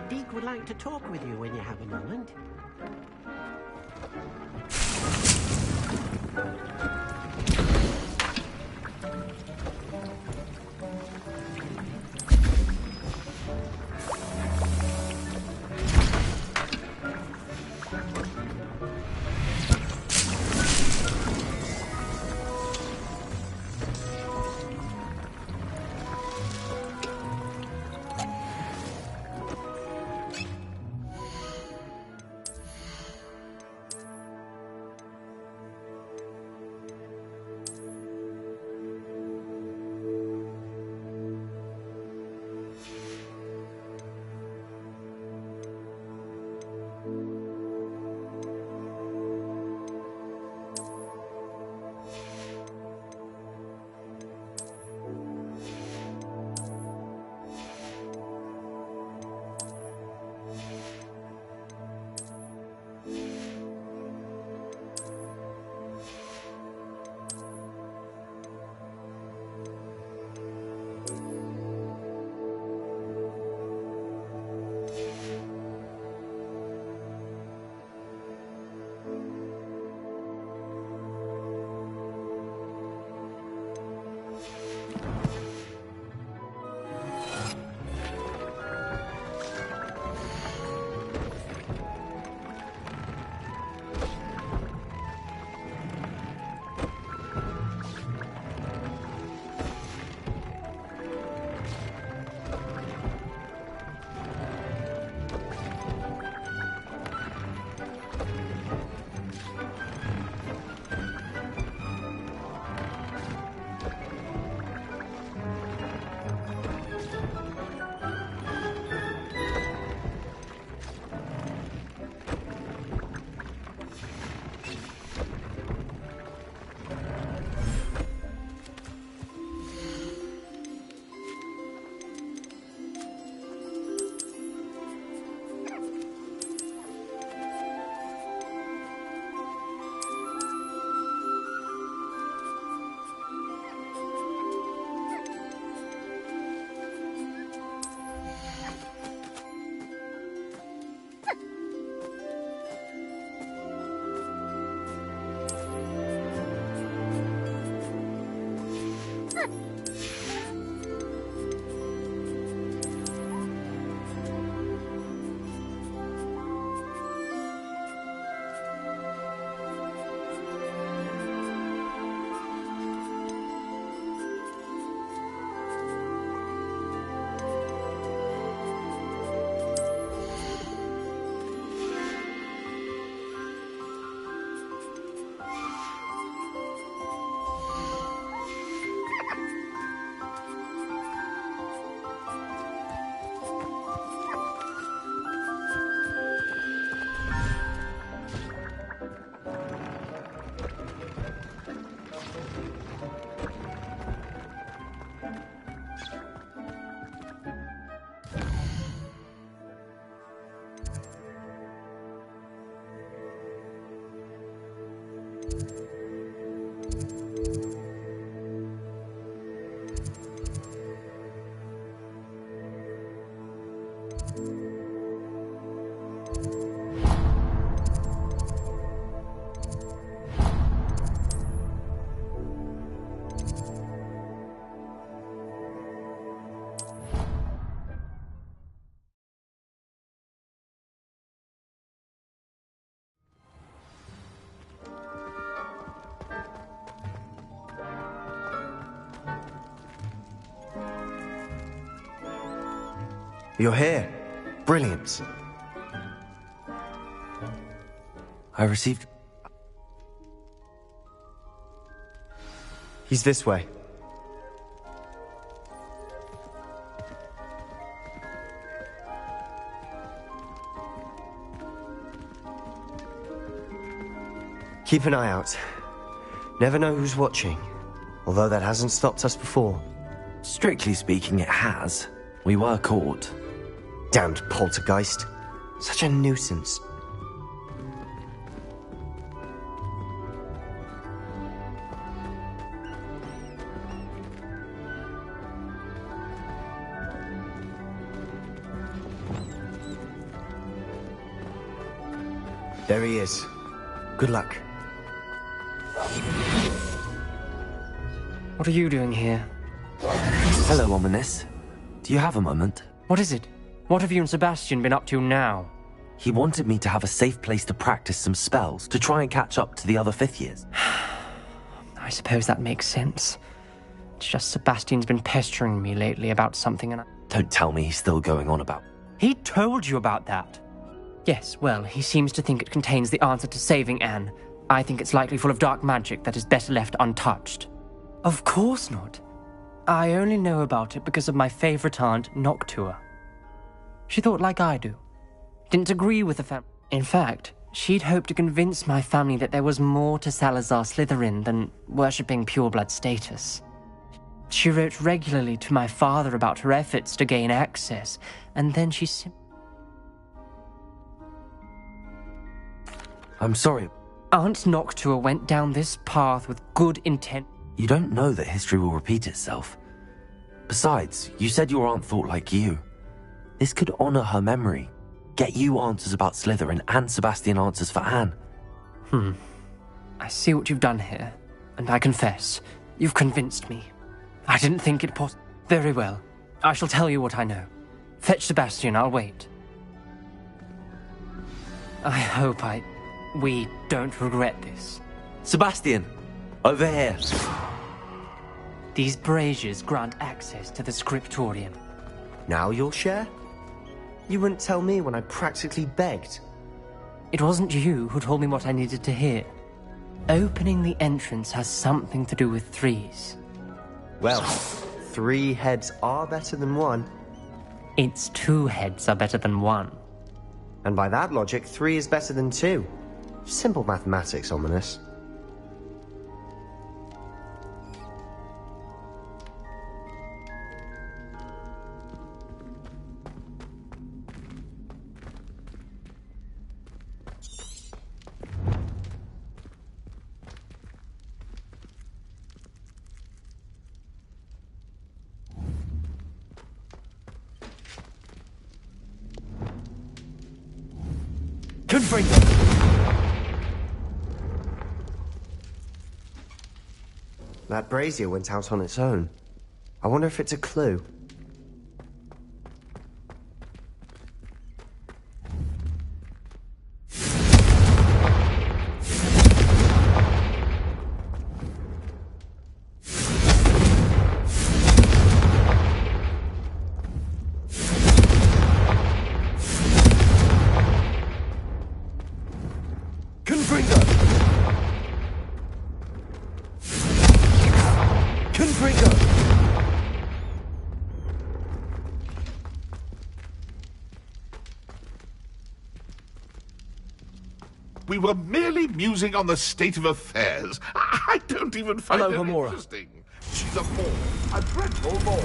Deke would like to talk with you when you have a moment. You're here. Brilliant. I received... He's this way. Keep an eye out. Never know who's watching. Although that hasn't stopped us before. Strictly speaking, it has. We were caught. Damned poltergeist. Such a nuisance. There he is. Good luck. What are you doing here? Hello, Ominous. Do you have a moment? What is it? What have you and Sebastian been up to now? He wanted me to have a safe place to practice some spells, to try and catch up to the other 5th years. I suppose that makes sense. It's just Sebastian's been pestering me lately about something and I... Don't tell me he's still going on about... He told you about that? Yes, well, he seems to think it contains the answer to saving Anne. I think it's likely full of dark magic that is better left untouched. Of course not. I only know about it because of my favorite aunt, Noctua. She thought like I do. Didn't agree with the family. In fact, she'd hoped to convince my family that there was more to Salazar Slytherin than worshipping pureblood status. She wrote regularly to my father about her efforts to gain access, and then she I'm sorry. Aunt Noctua went down this path with good intent. You don't know that history will repeat itself. Besides, you said your aunt thought like you. This could honor her memory. Get you answers about Slytherin and Sebastian answers for Anne. I see what you've done here, and I confess, you've convinced me. I didn't think it possible. Very well. I shall tell you what I know. Fetch Sebastian, I'll wait. I hope we don't regret this. Sebastian! Over here! These braziers grant access to the scriptorium. Now you'll share? You wouldn't tell me when I practically begged. It wasn't you who told me what I needed to hear. Opening the entrance has something to do with 3s. Well, 3 heads are better than 1. It's 2 heads are better than 1. And by that logic, 3 is better than 2. Simple mathematics, Ominous. That brazier went out on its own. I wonder if it's a clue. We were merely musing on the state of affairs. I don't even find Hello, her Homura. interesting. She's a bore. A dreadful bore.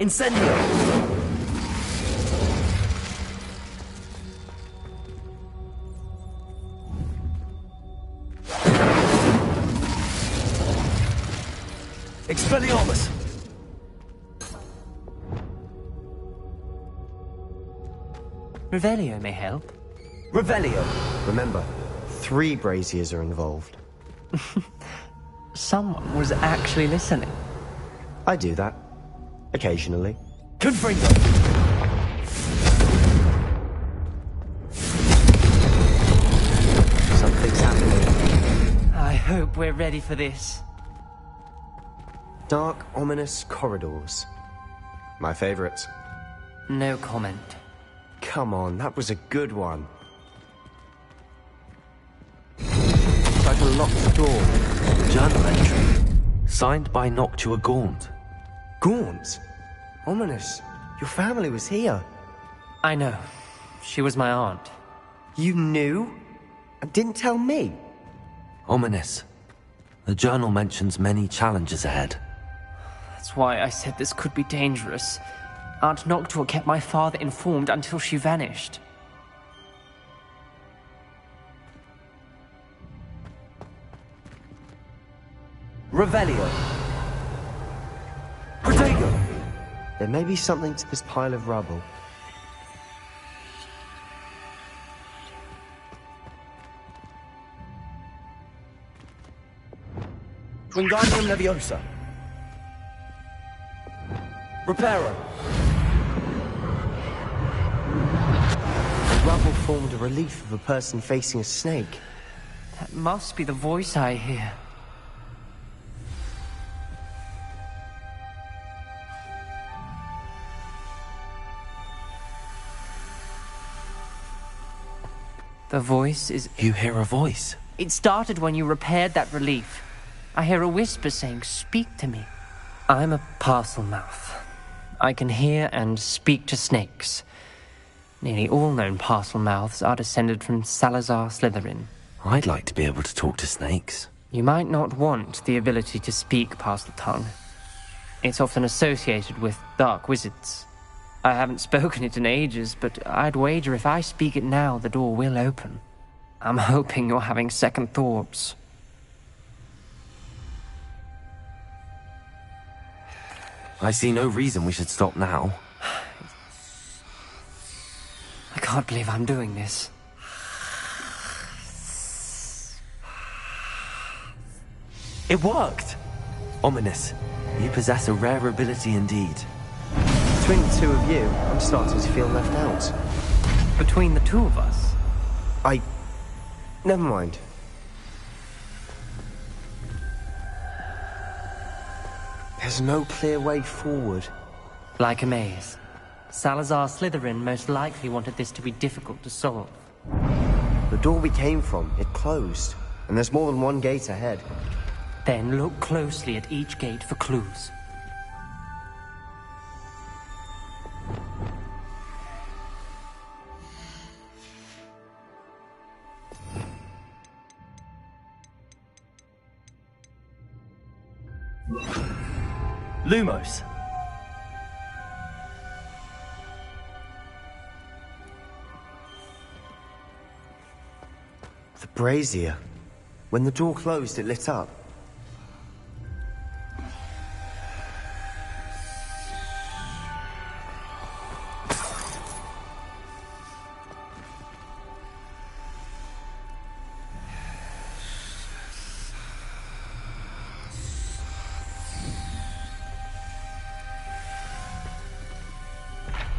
Incendio! Expelliarmus! Revelio may help. Revelio! Remember, 3 braziers are involved. Someone was actually listening. I do that. Occasionally. Confringo! Something's happening. I hope we're ready for this. Dark, ominous corridors. My favorite. No comment. Come on, that was a good one. It's like a locked door. Journal entry. Signed by Noctua Gaunt. Gaunt? Ominous. Your family was here. I know. She was my aunt. You knew? And didn't tell me? Ominous. The journal mentions many challenges ahead. That's why I said this could be dangerous. Aunt Noctua kept my father informed until she vanished. Revelio! Protego! There may be something to this pile of rubble. Wingardium Leviosa! Reparo! The rubble formed a relief of a person facing a snake. That must be the voice I hear. The voice is... You hear a voice? It started when you repaired that relief. I hear a whisper saying, "Speak to me." I'm a Parselmouth. I can hear and speak to snakes. Nearly all known Parselmouths are descended from Salazar Slytherin. I'd like to be able to talk to snakes. You might not want the ability to speak Parseltongue. It's often associated with dark wizards. I haven't spoken it in ages, but I'd wager if I speak it now, the door will open. I'm hoping you're having second thoughts. I see no reason we should stop now. I can't believe I'm doing this. It worked! Ominous. You possess a rare ability indeed. Between the two of you, I'm starting to feel left out. Between the two of us? Never mind. There's no clear way forward. Like a maze. Salazar Slytherin most likely wanted this to be difficult to solve. The door we came from, it closed. And there's more than one gate ahead. Then look closely at each gate for clues. Lumos! The brazier. When the door closed, it lit up.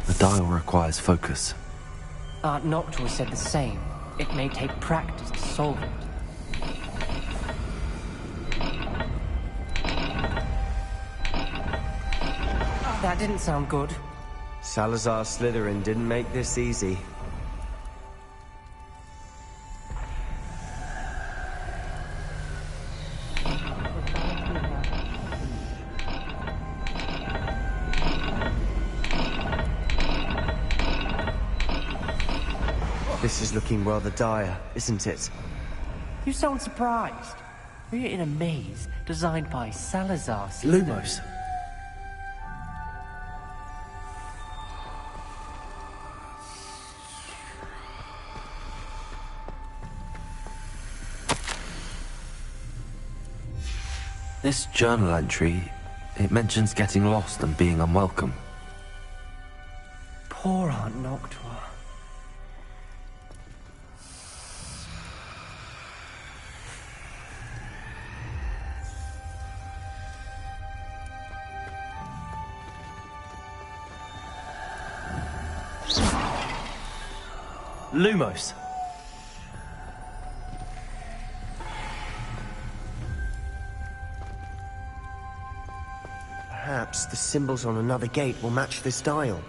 The dial requires focus. Aunt Noctua said the same. It may take practice to solve it. That didn't sound good. Salazar Slytherin didn't make this easy. This is looking rather dire, isn't it? You sound surprised. We're in a maze designed by Salazar Slytherin. Lumos! This journal entry, it mentions getting lost and being unwelcome. Poor Aunt Noctua. Lumos! Perhaps the symbols on another gate will match this dial.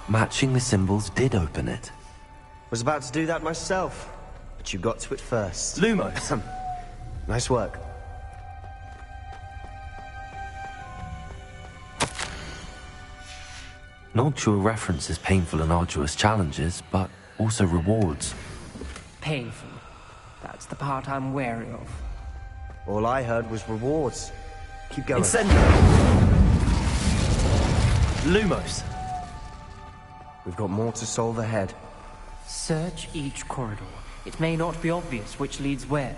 Matching the symbols did open it. Was about to do that myself, but you got to it first. Lumos! Nice work. Noctua references painful and arduous challenges, but also rewards. Painful. That's the part I'm wary of. All I heard was rewards. Keep going. Incendio! Lumos! We've got more to solve ahead. Search each corridor. It may not be obvious which leads where.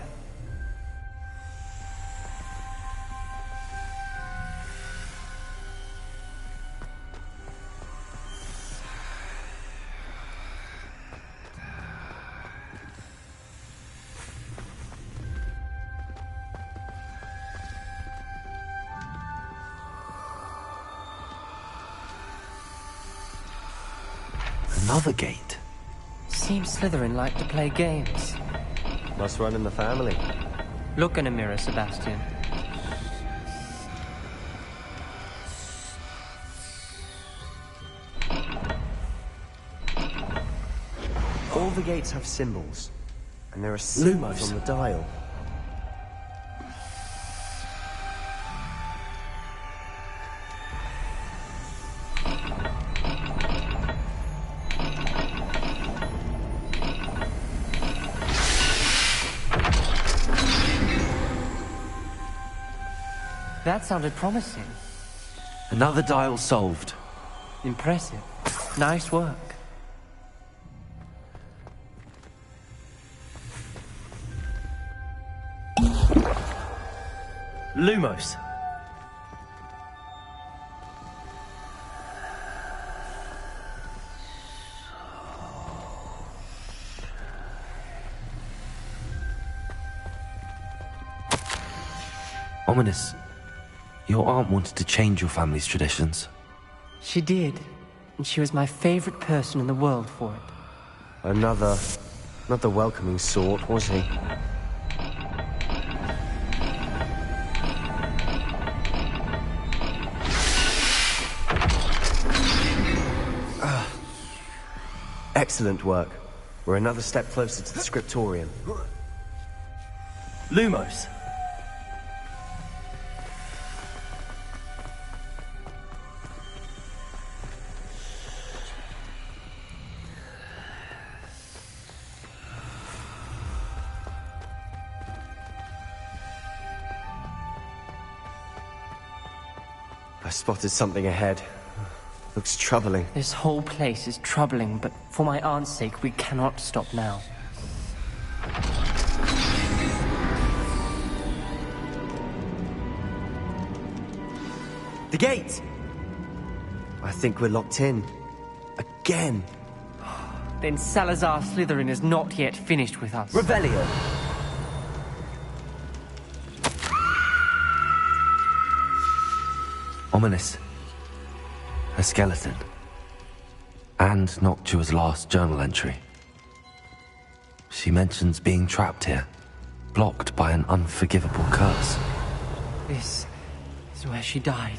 Another gate. Seems Slytherin like to play games. Must run in the family. Look in a mirror, Sebastian. All the gates have symbols, and there are symbols on the dial. That sounded promising. Another dial solved. Impressive. Nice work. Lumos. Ominous. Your aunt wanted to change your family's traditions. She did. And she was my favorite person in the world for it. Another... not the welcoming sort, was he? Excellent work. We're another step closer to the scriptorium. Lumos. I spotted something ahead. Looks troubling. This whole place is troubling, but for my aunt's sake, we cannot stop now. The gate! I think we're locked in. Again. Then Salazar Slytherin is not yet finished with us. Revelio. Ominous. A skeleton. And Noctua's last journal entry. She mentions being trapped here, blocked by an unforgivable curse. This is where she died.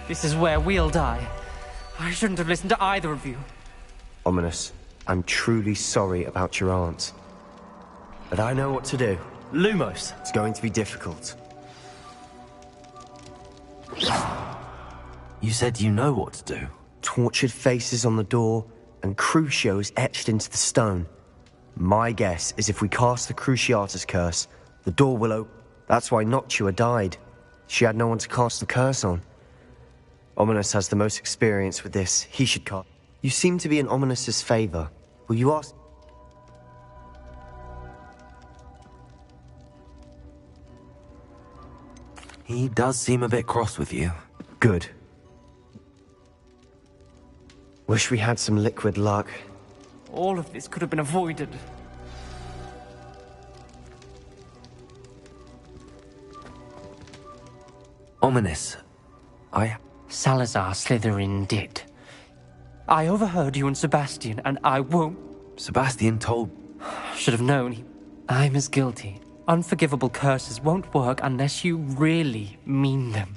This is where we'll die. I shouldn't have listened to either of you. Ominous, I'm truly sorry about your aunt. But I know what to do. Lumos. It's going to be difficult. You said you know what to do. Tortured faces on the door, and Crucios etched into the stone. My guess is if we cast the Cruciatus curse, the door will open. That's why Noctua died. She had no one to cast the curse on. Ominous has the most experience with this. He should cast. You seem to be in Ominous's favor. Will you ask? He does seem a bit cross with you. Good. Wish we had some liquid luck. All of this could have been avoided. Ominous. Salazar Slytherin did. I overheard you and Sebastian, and I won't... Sebastian told... Should have known. I'm as guilty. Unforgivable curses won't work unless you really mean them.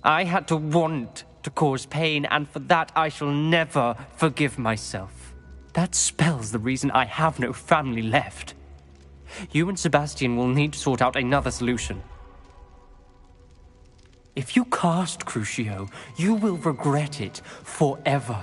I had to want to cause pain, and for that I shall never forgive myself. That spells the reason I have no family left. You and Sebastian will need to sort out another solution. If you cast Crucio, you will regret it forever.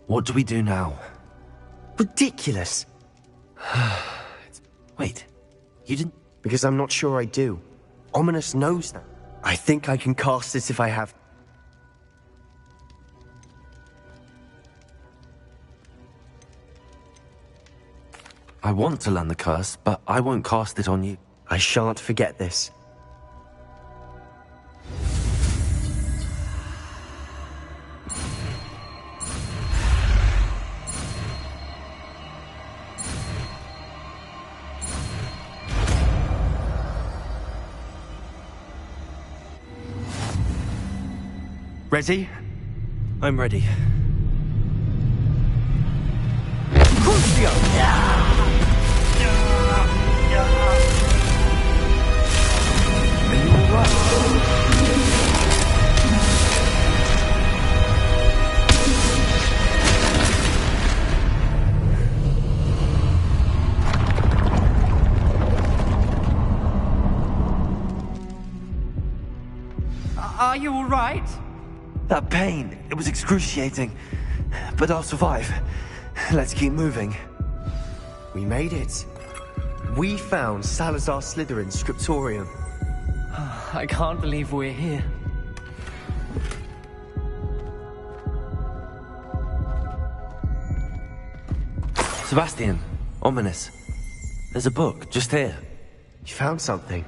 What do we do now? Ridiculous. Wait, you didn't... Because I'm not sure I do. Ominous knows that. I think I can cast it if I have... I want to learn the curse, but I won't cast it on you. I shan't forget this. Ready? I'm ready. Are you all right? That pain, it was excruciating. But I'll survive. Let's keep moving. We made it. We found Salazar Slytherin's scriptorium. I can't believe we're here. Sebastian, Ominous. There's a book, just here. You found something?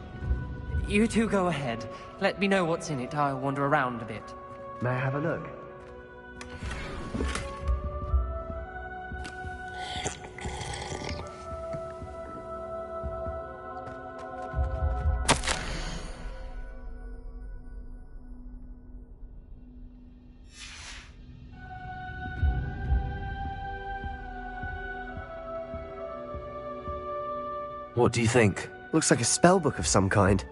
You two go ahead. Let me know what's in it. I'll wander around a bit. May I have a look? What do you think? Looks like a spellbook of some kind.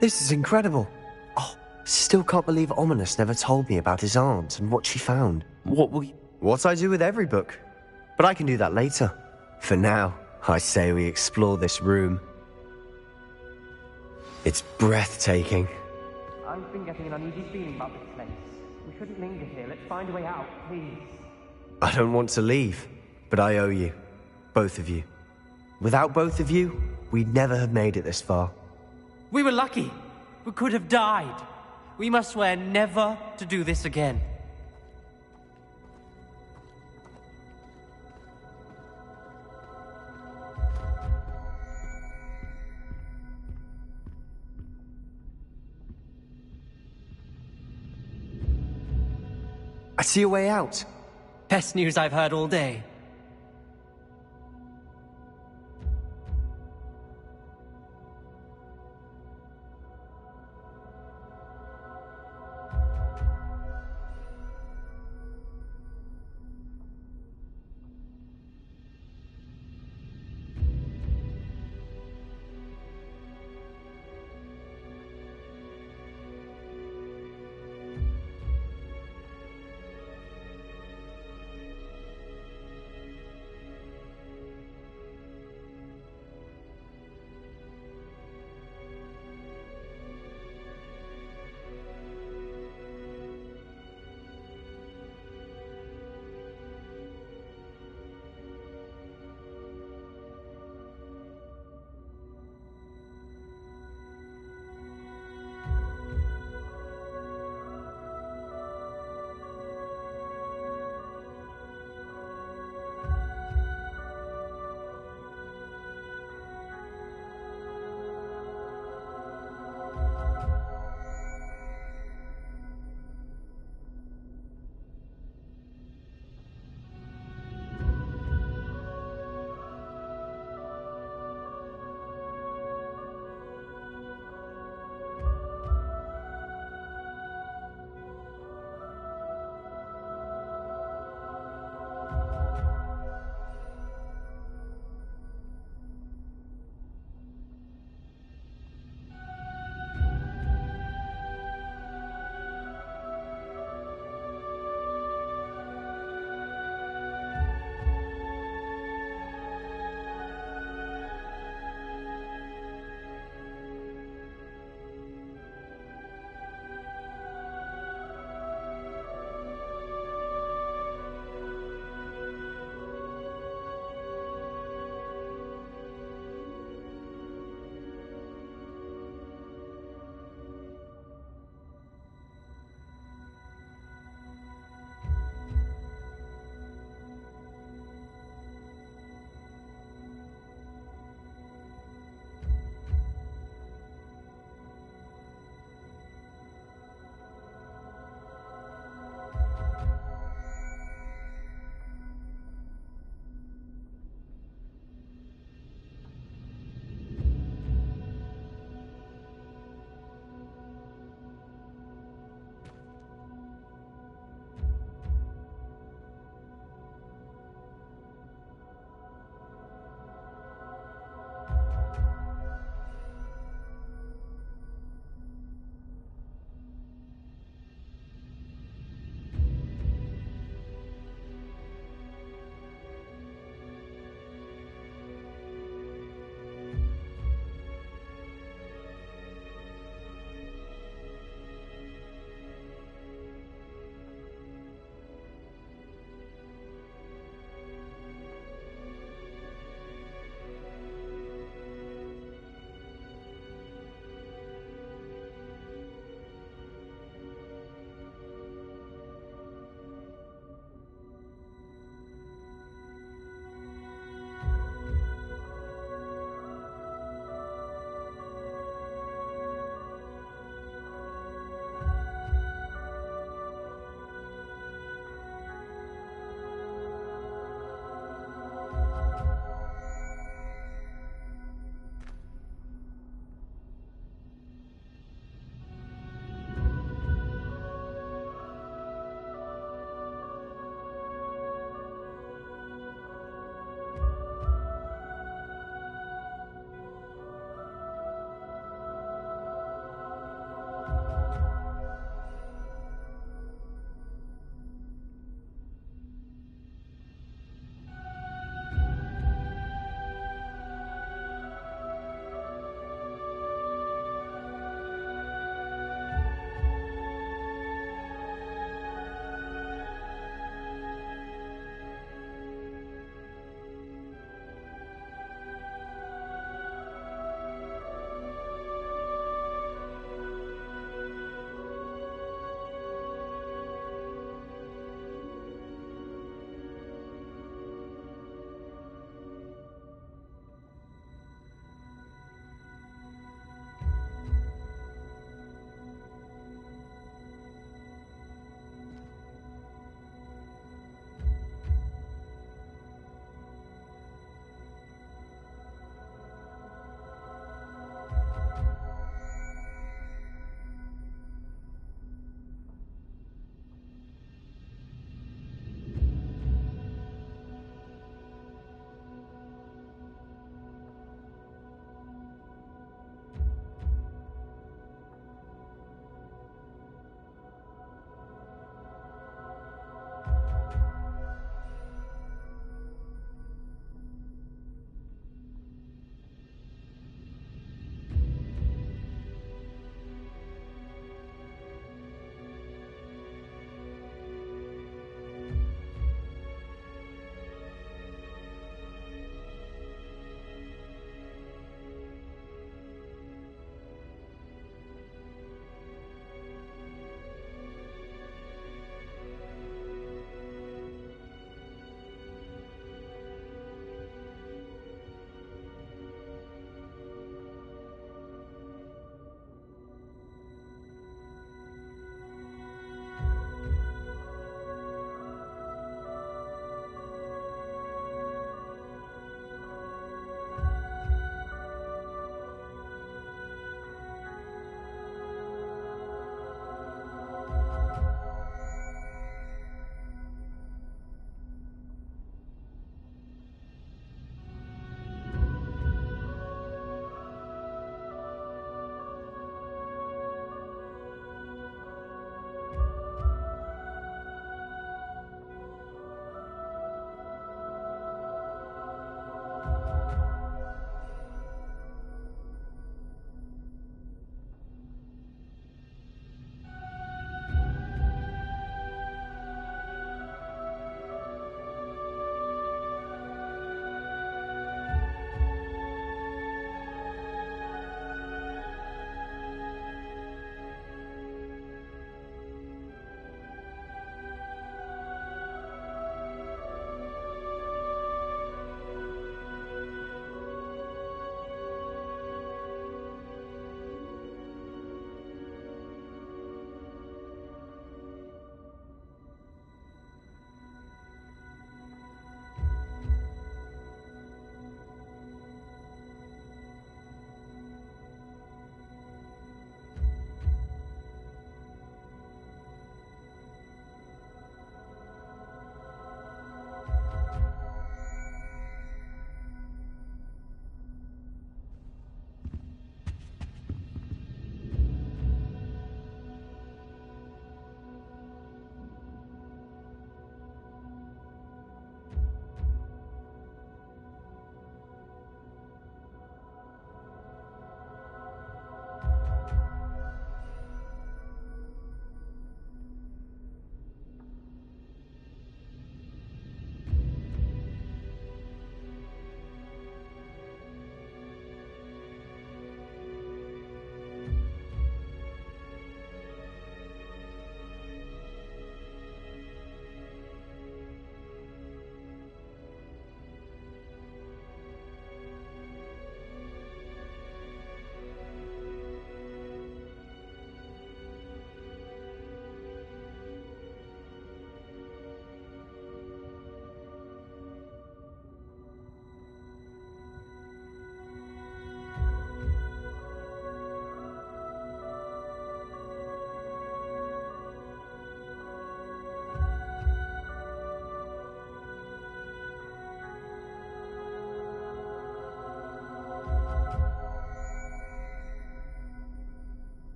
This is incredible. Oh, still can't believe Ominous never told me about his aunt and what she found. What I do with every book. But I can do that later. For now, I say we explore this room. It's breathtaking. I've been getting an uneasy feeling about this place. We shouldn't linger here. Let's find a way out, please. I don't want to leave, but I owe you. Both of you. Without both of you, we'd never have made it this far. We were lucky. We could have died. We must swear never to do this again. I see a way out. Best news I've heard all day.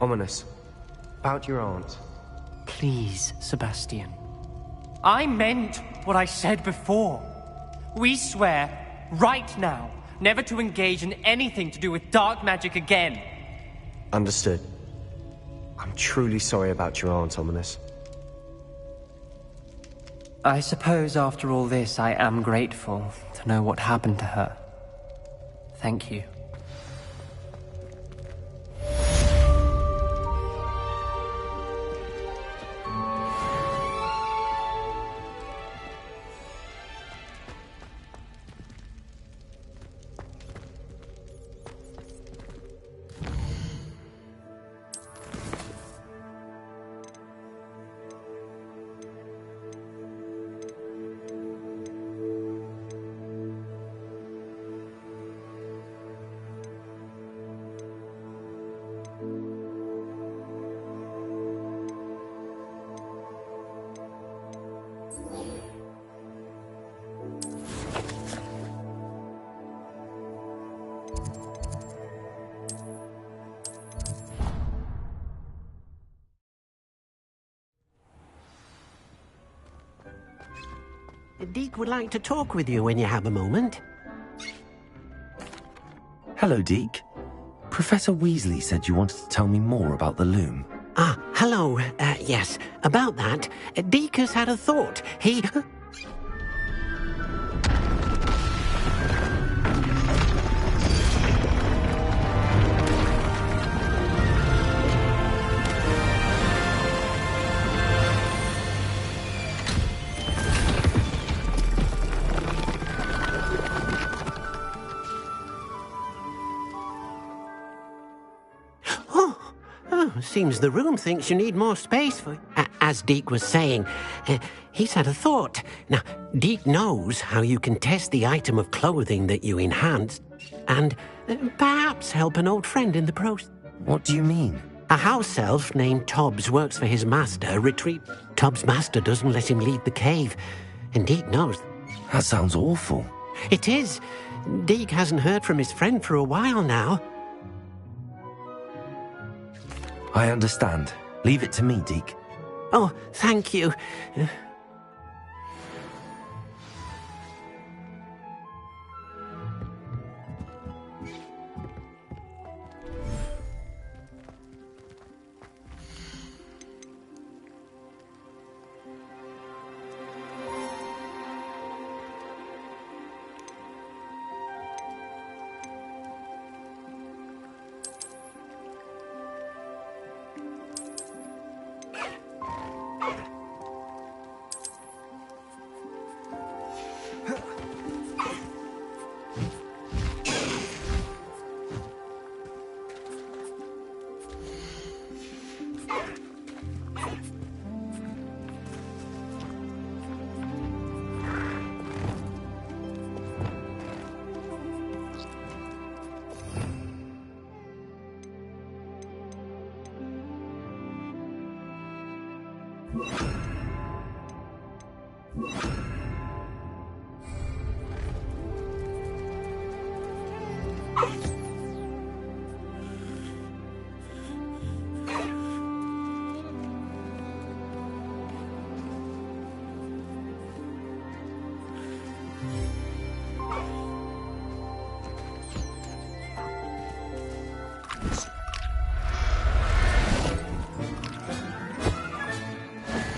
Ominous. About your aunt. Please, Sebastian. I meant what I said before. We swear, right now, never to engage in anything to do with dark magic again. Understood. I'm truly sorry about your aunt, Ominous. I suppose after all this, I am grateful to know what happened to her. Thank you. Deek would like to talk with you when you have a moment. Hello, Deke. Professor Weasley said you wanted to tell me more about the loom. Ah, hello. Yes, about that. Deek has had a thought. He... Seems the room thinks you need more space for... As Deek was saying, he's had a thought. Now, Deek knows how you can test the item of clothing that you enhance and perhaps help an old friend in the process. What do you mean? A house elf named Tobbs works for his master, Tobbs' master doesn't let him leave the cave, and Deek knows. That sounds awful. It is. Deek hasn't heard from his friend for a while now. I understand. Leave it to me, Deke. Oh, thank you.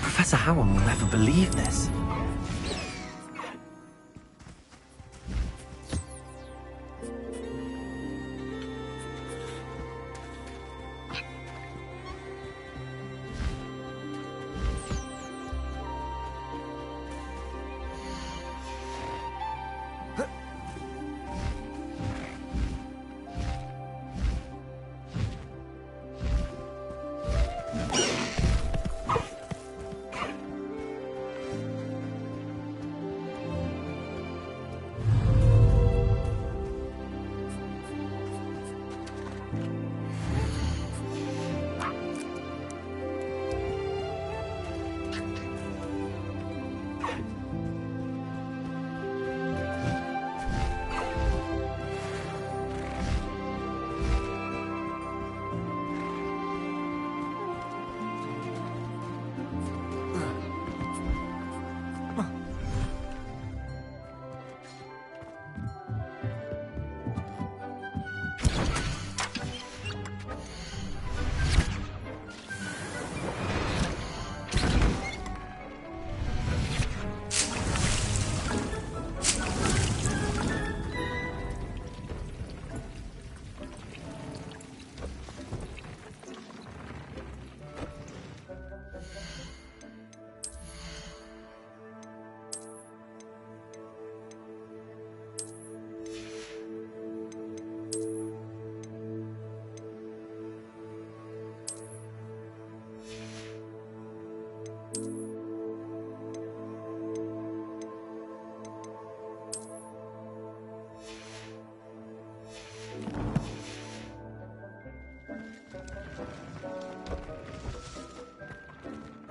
Professor Howard will never believe this.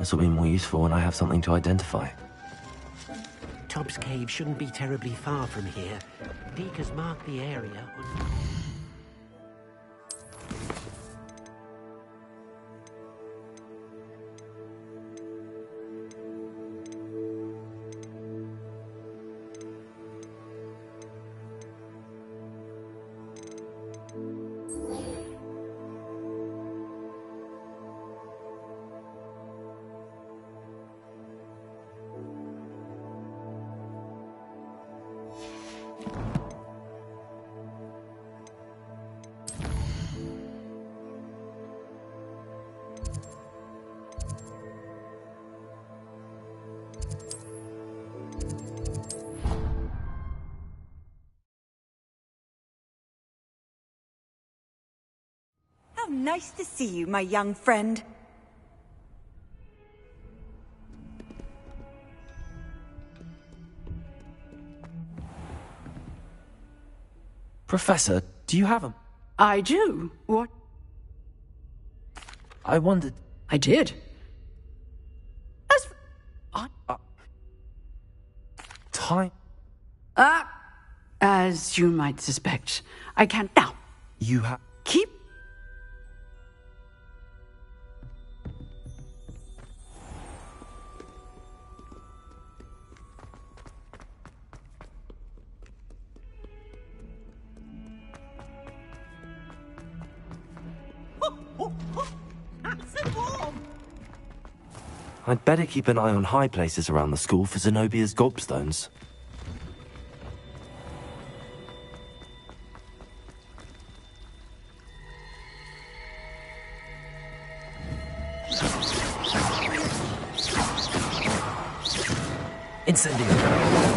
This will be more useful when I have something to identify. Tobbs Cave shouldn't be terribly far from here. Deke has marked the area. How nice to see you, my young friend. Professor, do you have 'em? I do. What? I wondered. I did. Time? As you might suspect, I can't. Now, You have. keep. I'd better keep an eye on high places around the school for Zenobia's gobstones. Incendio!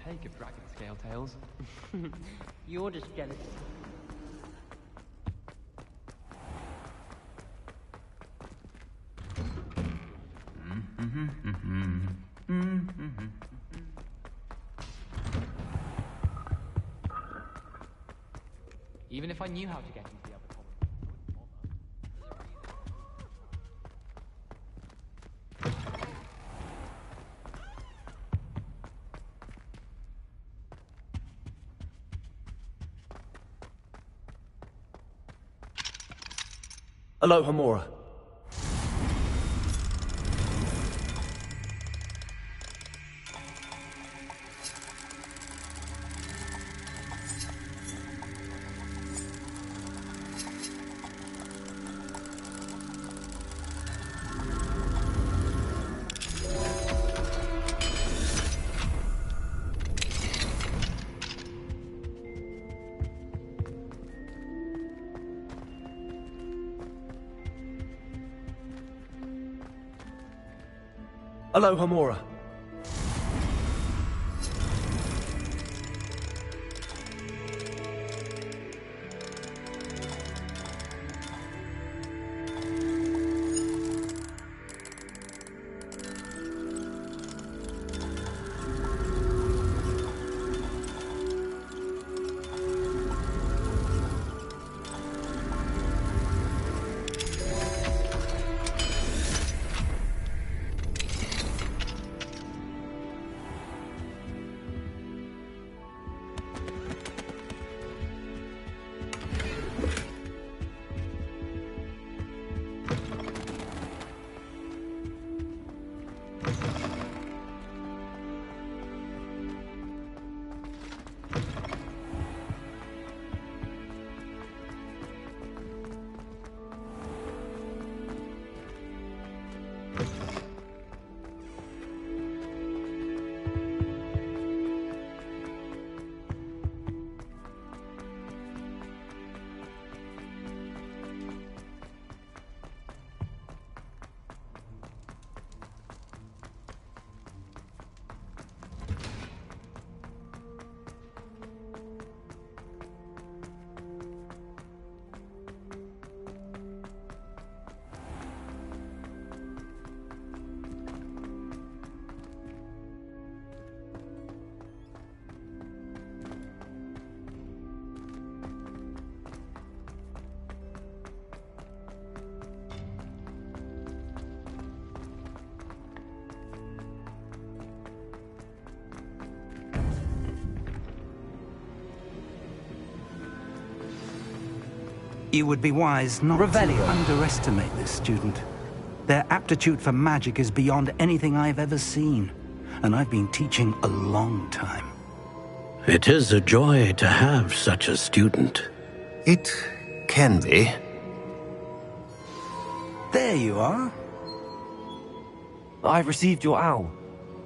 Take of dragon scale tails. You're just jealous. Even if I knew how to get into the other Alohomora. Alohomora. You would be wise not Revelio. to underestimate this student. Their aptitude for magic is beyond anything I've ever seen, and I've been teaching a long time. It is a joy to have such a student. It can be. There you are. I received your owl.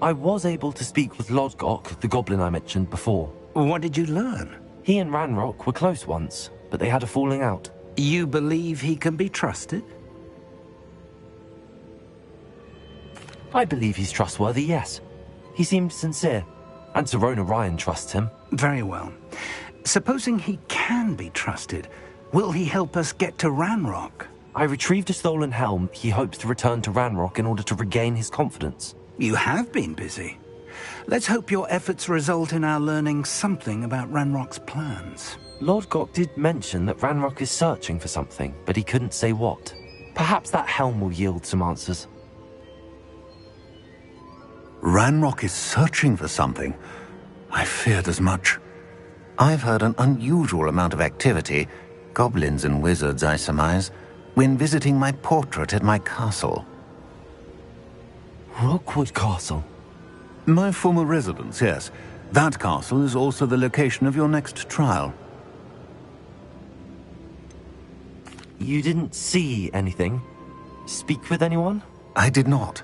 I was able to speak with Lodgok, the goblin I mentioned before. What did you learn? He and Ranrock were close once, but they had a falling out. You believe he can be trusted? I believe he's trustworthy, yes. He seemed sincere, and Serona Ryan trusts him. Very well. Supposing he can be trusted, will he help us get to Ranrock? I retrieved a stolen helm he hopes to return to Ranrock in order to regain his confidence. You have been busy. Let's hope your efforts result in our learning something about Ranrock's plans. Lodgok did mention that Ranrock is searching for something, but he couldn't say what. Perhaps that helm will yield some answers. Ranrock is searching for something. I feared as much. I've heard an unusual amount of activity, goblins and wizards, I surmise, when visiting my portrait at my castle. Rookwood Castle? My former residence, yes. That castle is also the location of your next trial. You didn't see anything? Speak with anyone? I did not.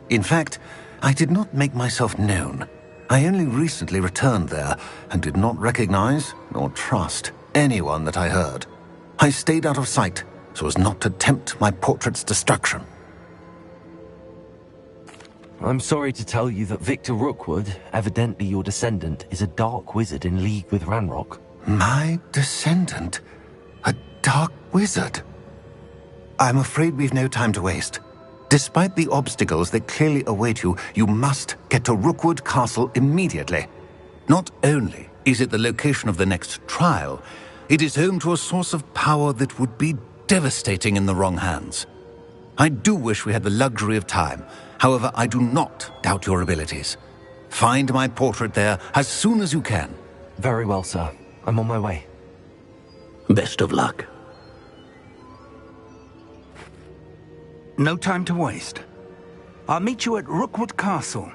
In fact, I did not make myself known. I only recently returned there and did not recognize nor trust anyone that I heard. I stayed out of sight so as not to tempt my portrait's destruction. I'm sorry to tell you that Victor Rookwood, evidently your descendant, is a dark wizard in league with Ranrock. My descendant? A dark wizard? I'm afraid we've no time to waste. Despite the obstacles that clearly await you, you must get to Rookwood Castle immediately. Not only is it the location of the next trial, it is home to a source of power that would be devastating in the wrong hands. I do wish we had the luxury of time. However, I do not doubt your abilities. Find my portrait there as soon as you can. Very well, sir. I'm on my way. Best of luck. No time to waste. I'll meet you at Rookwood Castle.